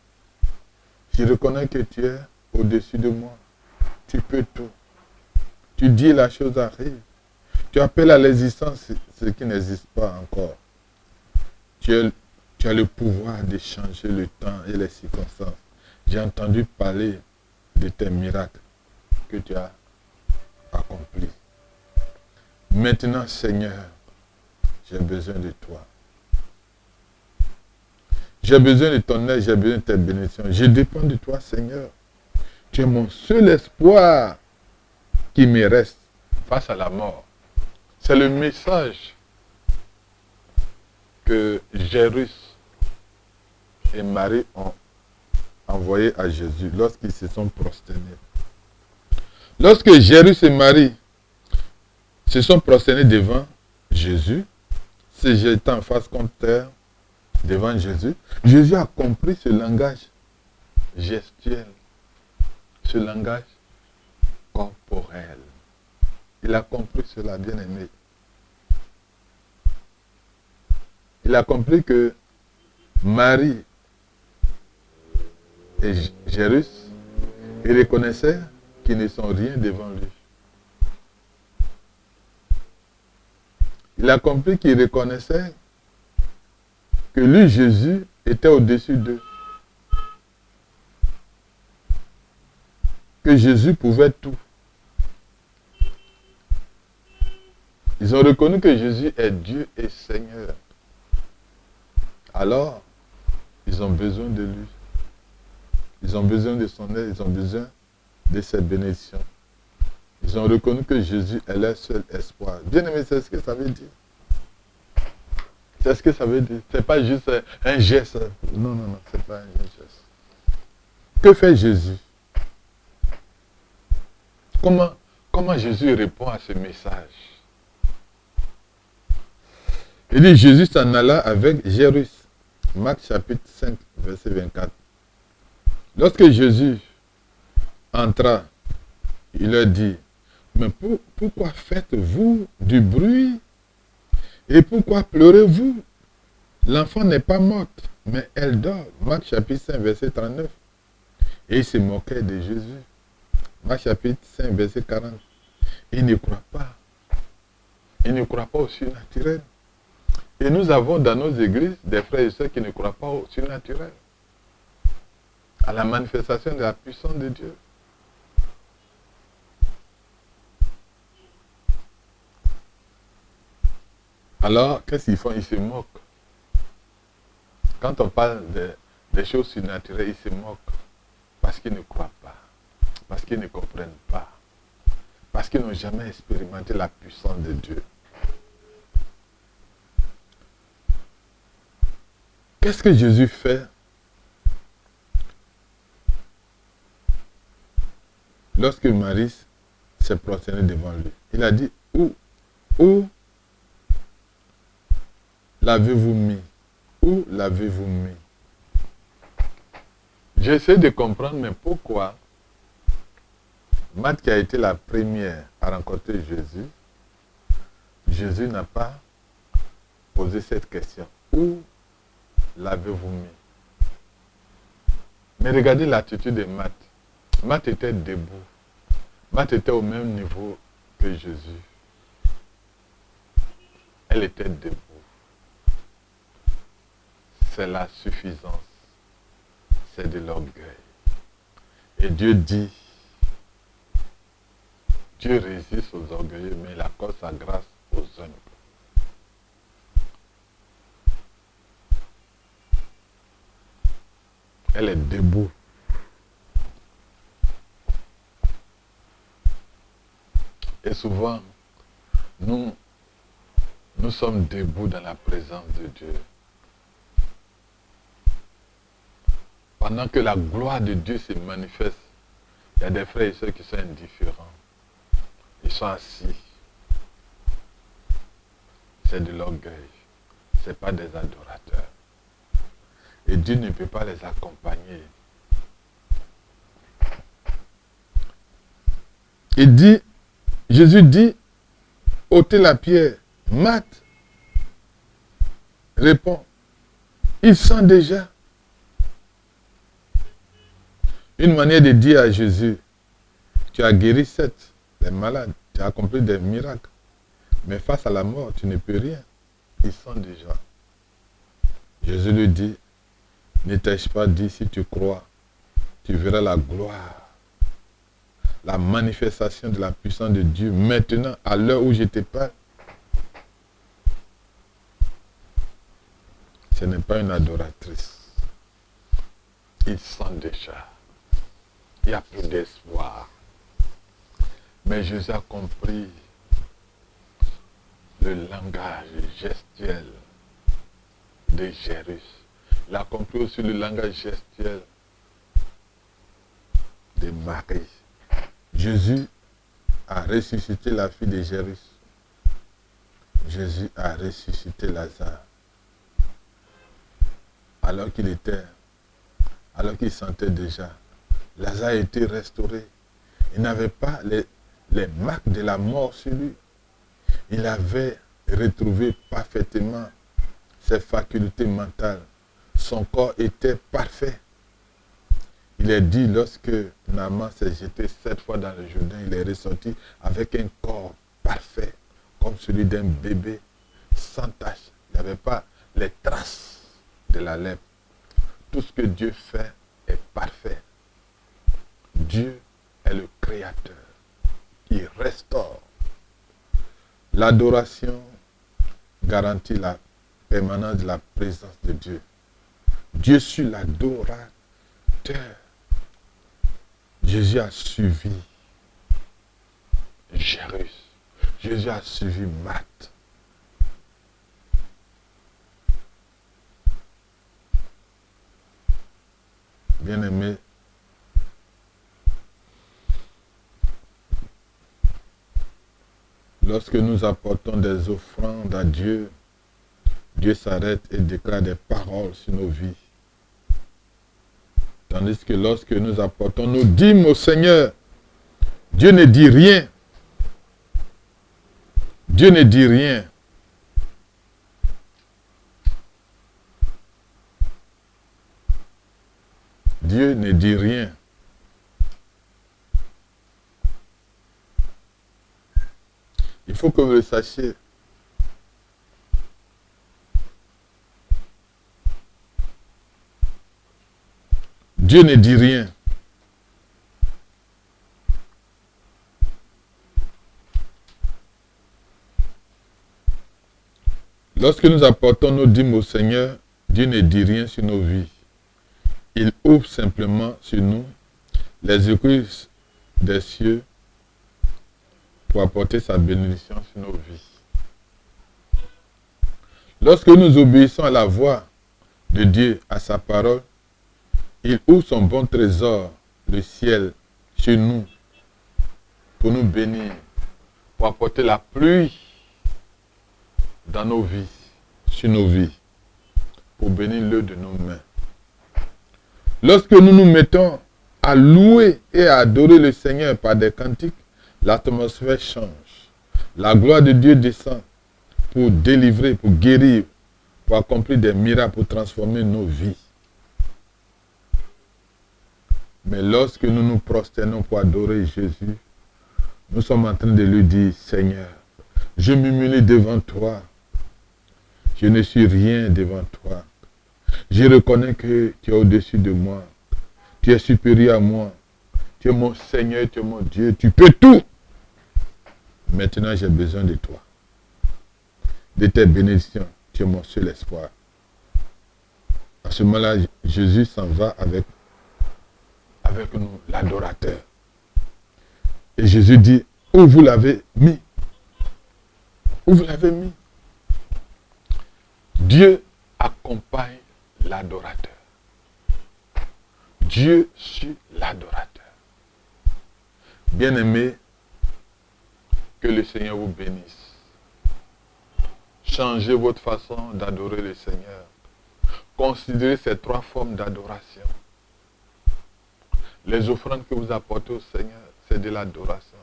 Je reconnais que tu es au-dessus de moi. Tu peux tout. Tu dis la chose arrive. Tu appelles à l'existence ce qui n'existe pas encore. Tu as le pouvoir de changer le temps et les circonstances. J'ai entendu parler de tes miracles que tu as accomplis. Maintenant, Seigneur, j'ai besoin de toi. J'ai besoin de ton aide, j'ai besoin de tes bénédictions. Je dépends de toi, Seigneur. Tu es mon seul espoir qui me reste face à la mort. C'est le message que Jairus et Marie ont envoyé à Jésus lorsqu'ils se sont prosternés. Lorsque Jairus et Marie se sont prosternés devant Jésus, se jetant en face contre terre devant Jésus, Jésus a compris ce langage gestuel, ce langage corporel. Il a compris cela, bien aimé. Il a compris que Marie et Jairus, ils reconnaissaient qu'ils ne sont rien devant lui. Il a compris qu'ils reconnaissaient que lui, Jésus, était au-dessus d'eux. Que Jésus pouvait tout. Ils ont reconnu que Jésus est Dieu et Seigneur. Alors, ils ont besoin de lui. Ils ont besoin de son aide, ils ont besoin de ses bénédictions. Ils ont reconnu que Jésus est leur seul espoir. Bien aimé, c'est ce que ça veut dire. C'est ce que ça veut dire. Ce n'est pas juste un geste. Non, ce n'est pas un geste. Que fait Jésus? Comment Jésus répond à ce message? Il dit, Jésus s'en alla avec Jairus. Marc chapitre 5, verset 24. Lorsque Jésus entra, il leur dit, mais pourquoi faites-vous du bruit et pourquoi pleurez-vous? L'enfant n'est pas morte, mais elle dort. Marc chapitre 5, verset 39. Et il se moquait de Jésus. Marc chapitre 5, verset 40. Il ne croit pas. Il ne croit pas au surnaturel. Et nous avons dans nos églises des frères et sœurs qui ne croient pas au surnaturel. À la manifestation de la puissance de Dieu. Alors, qu'est-ce qu'ils font? Ils se moquent. Quand on parle des choses surnaturelles, ils se moquent. Parce qu'ils ne croient pas. Parce qu'ils ne comprennent pas. Parce qu'ils n'ont jamais expérimenté la puissance de Dieu. Qu'est-ce que Jésus fait lorsque Marie s'est prosternée devant lui? Il a dit, où l'avez-vous mis? Où l'avez-vous mis? J'essaie de comprendre, mais pourquoi Marthe, qui a été la première à rencontrer Jésus, Jésus n'a pas posé cette question. Où l'avez-vous mis? Mais regardez l'attitude de Marthe. Marthe était debout. Marthe était au même niveau que Jésus. Elle était debout. C'est la suffisance. C'est de l'orgueil. Et Dieu dit, Dieu résiste aux orgueilleux, mais il accorde sa grâce aux humbles. Elle est debout. Et souvent, nous sommes debout dans la présence de Dieu. Pendant que la gloire de Dieu se manifeste, il y a des frères et sœurs qui sont indifférents. Ils sont assis. C'est de l'orgueil. Ce n'est pas des adorateurs. Et Dieu ne peut pas les accompagner. Il dit, Jésus dit, ôtez la pierre. Marthe répond, ils sont déjà. Une manière de dire à Jésus, tu as guéri les malades, tu as accompli des miracles, mais face à la mort, tu ne peux rien. Ils sont déjà. Jésus lui dit, ne t'ai-je pas dit, si tu crois, tu verras la gloire, la manifestation de la puissance de Dieu, maintenant, à l'heure où je te parle. Ce n'est pas une adoratrice. Ils sont déjà. Il n'y a plus d'espoir. Mais Jésus a compris le langage gestuel de Jairus. Il a compris aussi le langage gestuel de Marie. Jésus a ressuscité la fille de Jairus. Jésus a ressuscité Lazare. Alors qu'il sentait déjà, Lazare a été restauré. Il n'avait pas les marques de la mort sur lui. Il avait retrouvé parfaitement ses facultés mentales. Son corps était parfait. Il est dit, lorsque Naaman s'est jeté 7 fois dans le Jourdain, il est ressorti avec un corps parfait, comme celui d'un bébé, sans tache. Il n'y avait pas les traces de la lèpre. Tout ce que Dieu fait est parfait. Dieu est le Créateur. Il restaure. L'adoration garantit la permanence de la présence de Dieu. Dieu suit l'adorateur. Jésus a suivi Jairus. Jésus a suivi Marthe. Bien-aimés, lorsque nous apportons des offrandes à Dieu, Dieu s'arrête et déclare des paroles sur nos vies. Tandis que lorsque nous apportons nos dîmes au Seigneur, Dieu ne dit rien. Dieu ne dit rien. Dieu ne dit rien. Il faut que vous le sachiez. Dieu ne dit rien. Lorsque nous apportons nos dîmes au Seigneur, Dieu ne dit rien sur nos vies. Il ouvre simplement sur nous les écluses des cieux pour apporter sa bénédiction sur nos vies. Lorsque nous obéissons à la voix de Dieu, à sa parole, il ouvre son bon trésor, le ciel, chez nous, pour nous bénir, pour apporter la pluie dans nos vies, sur nos vies, pour bénir l'œuvre de nos mains. Lorsque nous nous mettons à louer et à adorer le Seigneur par des cantiques, l'atmosphère change. La gloire de Dieu descend pour délivrer, pour guérir, pour accomplir des miracles, pour transformer nos vies. Mais lorsque nous nous prosternons pour adorer Jésus, nous sommes en train de lui dire, Seigneur, je m'humilie devant toi. Je ne suis rien devant toi. Je reconnais que tu es au-dessus de moi. Tu es supérieur à moi. Tu es mon Seigneur, tu es mon Dieu. Tu peux tout. Maintenant, j'ai besoin de toi. De tes bénédictions. Tu es mon seul espoir. À ce moment-là, Jésus s'en va avec nous, l'adorateur. Et Jésus dit, où vous l'avez mis? Où vous l'avez mis? Dieu accompagne l'adorateur. Dieu suit l'adorateur. Bien-aimés, que le Seigneur vous bénisse. Changez votre façon d'adorer le Seigneur. Considérez ces trois formes d'adoration. Les offrandes que vous apportez au Seigneur, c'est de l'adoration.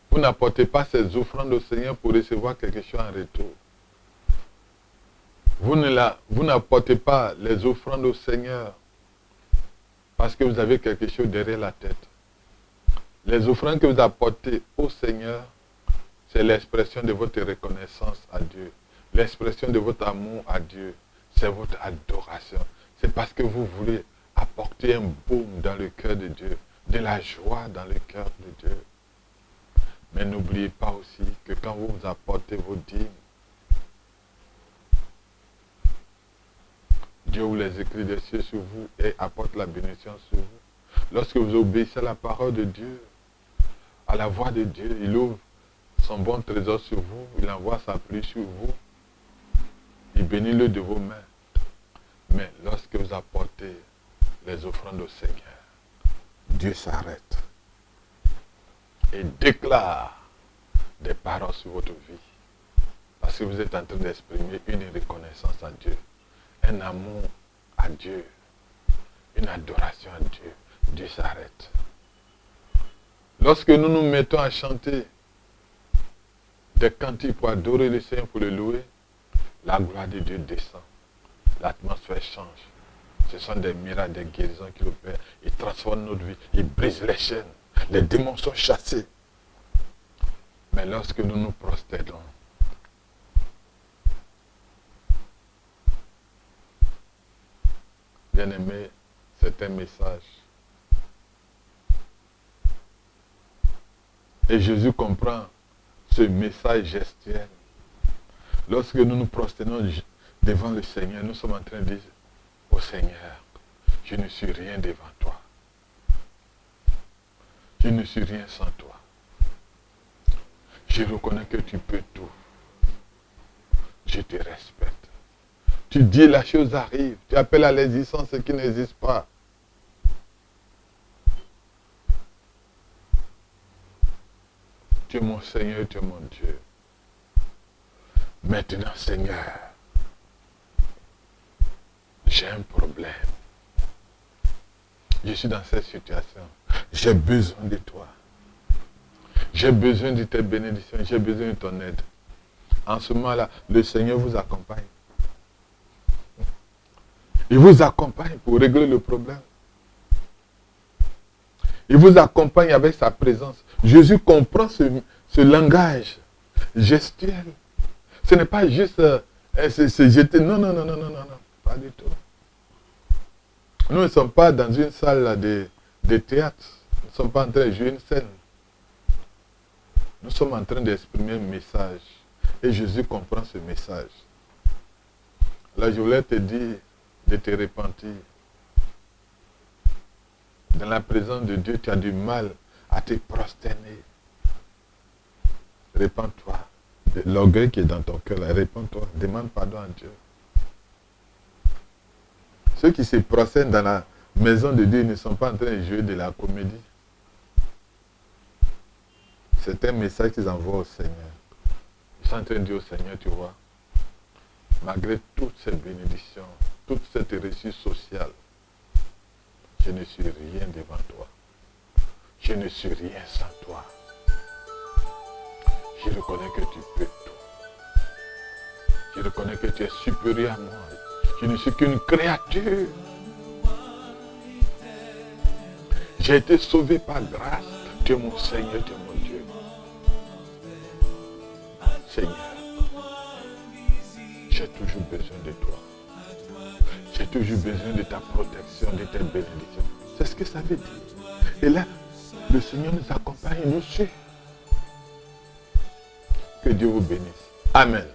Vous n'apportez pas ces offrandes au Seigneur pour recevoir quelque chose en retour. Vous n'apportez pas les offrandes au Seigneur parce que vous avez quelque chose derrière la tête. Les offrandes que vous apportez au Seigneur, c'est l'expression de votre reconnaissance à Dieu. L'expression de votre amour à Dieu. C'est votre adoration. C'est parce que vous voulez apporter un baume dans le cœur de Dieu. De la joie dans le cœur de Dieu. Mais n'oubliez pas aussi que quand vous apportez vos dîmes, Dieu ouvre les écrits des cieux sur vous et apporte la bénédiction sur vous. Lorsque vous obéissez à la parole de Dieu, à la voix de Dieu, il ouvre son bon trésor sur vous, il envoie sa pluie sur vous, il bénit le de vos mains. Mais lorsque vous apportez les offrandes au Seigneur, Dieu s'arrête et déclare des paroles sur votre vie. Parce que vous êtes en train d'exprimer une reconnaissance à Dieu, un amour à Dieu, une adoration à Dieu. Dieu s'arrête. Lorsque nous nous mettons à chanter des cantiques pour adorer le Seigneur, pour le louer, la gloire de Dieu descend. L'atmosphère change. Ce sont des miracles, des guérisons qu'il opère. Il transforme notre vie. Il brise les chaînes. Les démons sont chassés. Mais lorsque nous nous prosternons, bien-aimés, c'est un message. Et Jésus comprend ce message gestuel. Lorsque nous nous prosternons devant le Seigneur, nous sommes en train de dire au Seigneur, je ne suis rien devant toi. Je ne suis rien sans toi. Je reconnais que tu peux tout. Je te respecte. Tu dis la chose arrive. Tu appelles à l'existence ce qui n'existe pas. Tu es mon Seigneur, tu es mon Dieu. Maintenant, Seigneur, j'ai un problème. Je suis dans cette situation. J'ai besoin de toi. J'ai besoin de tes bénédictions. J'ai besoin de ton aide. En ce moment-là, le Seigneur vous accompagne. Il vous accompagne pour régler le problème. Il vous accompagne avec sa présence. Jésus comprend ce langage gestuel. Ce n'est pas juste se jeter. Non, non, non, non, non, non, non, pas du tout. Nous ne sommes pas dans une salle de théâtre. Nous ne sommes pas en train de jouer une scène. Nous sommes en train d'exprimer un message. Et Jésus comprend ce message. Là, je voulais te dire de te repentir. Dans la présence de Dieu, tu as du mal à te prosterner. Répands-toi. L'orgueil qui est dans ton cœur, répands-toi. Demande pardon à Dieu. Ceux qui se prosternent dans la maison de Dieu ne sont pas en train de jouer de la comédie. C'est un message qu'ils envoient au Seigneur. Ils sont en train de dire au Seigneur, tu vois, malgré toutes ces bénédictions, toute cette réussite sociale, je ne suis rien devant toi. Je ne suis rien sans toi. Je reconnais que tu peux tout. Je reconnais que tu es supérieur à moi. Je ne suis qu'une créature. J'ai été sauvé par grâce. Tu es mon Seigneur, tu es mon Dieu. Seigneur, j'ai toujours besoin de toi. J'ai toujours besoin de ta protection, de tes bénédictions. C'est ce que ça veut dire. Et là, le Seigneur nous accompagne, nous suit. Que Dieu vous bénisse. Amen.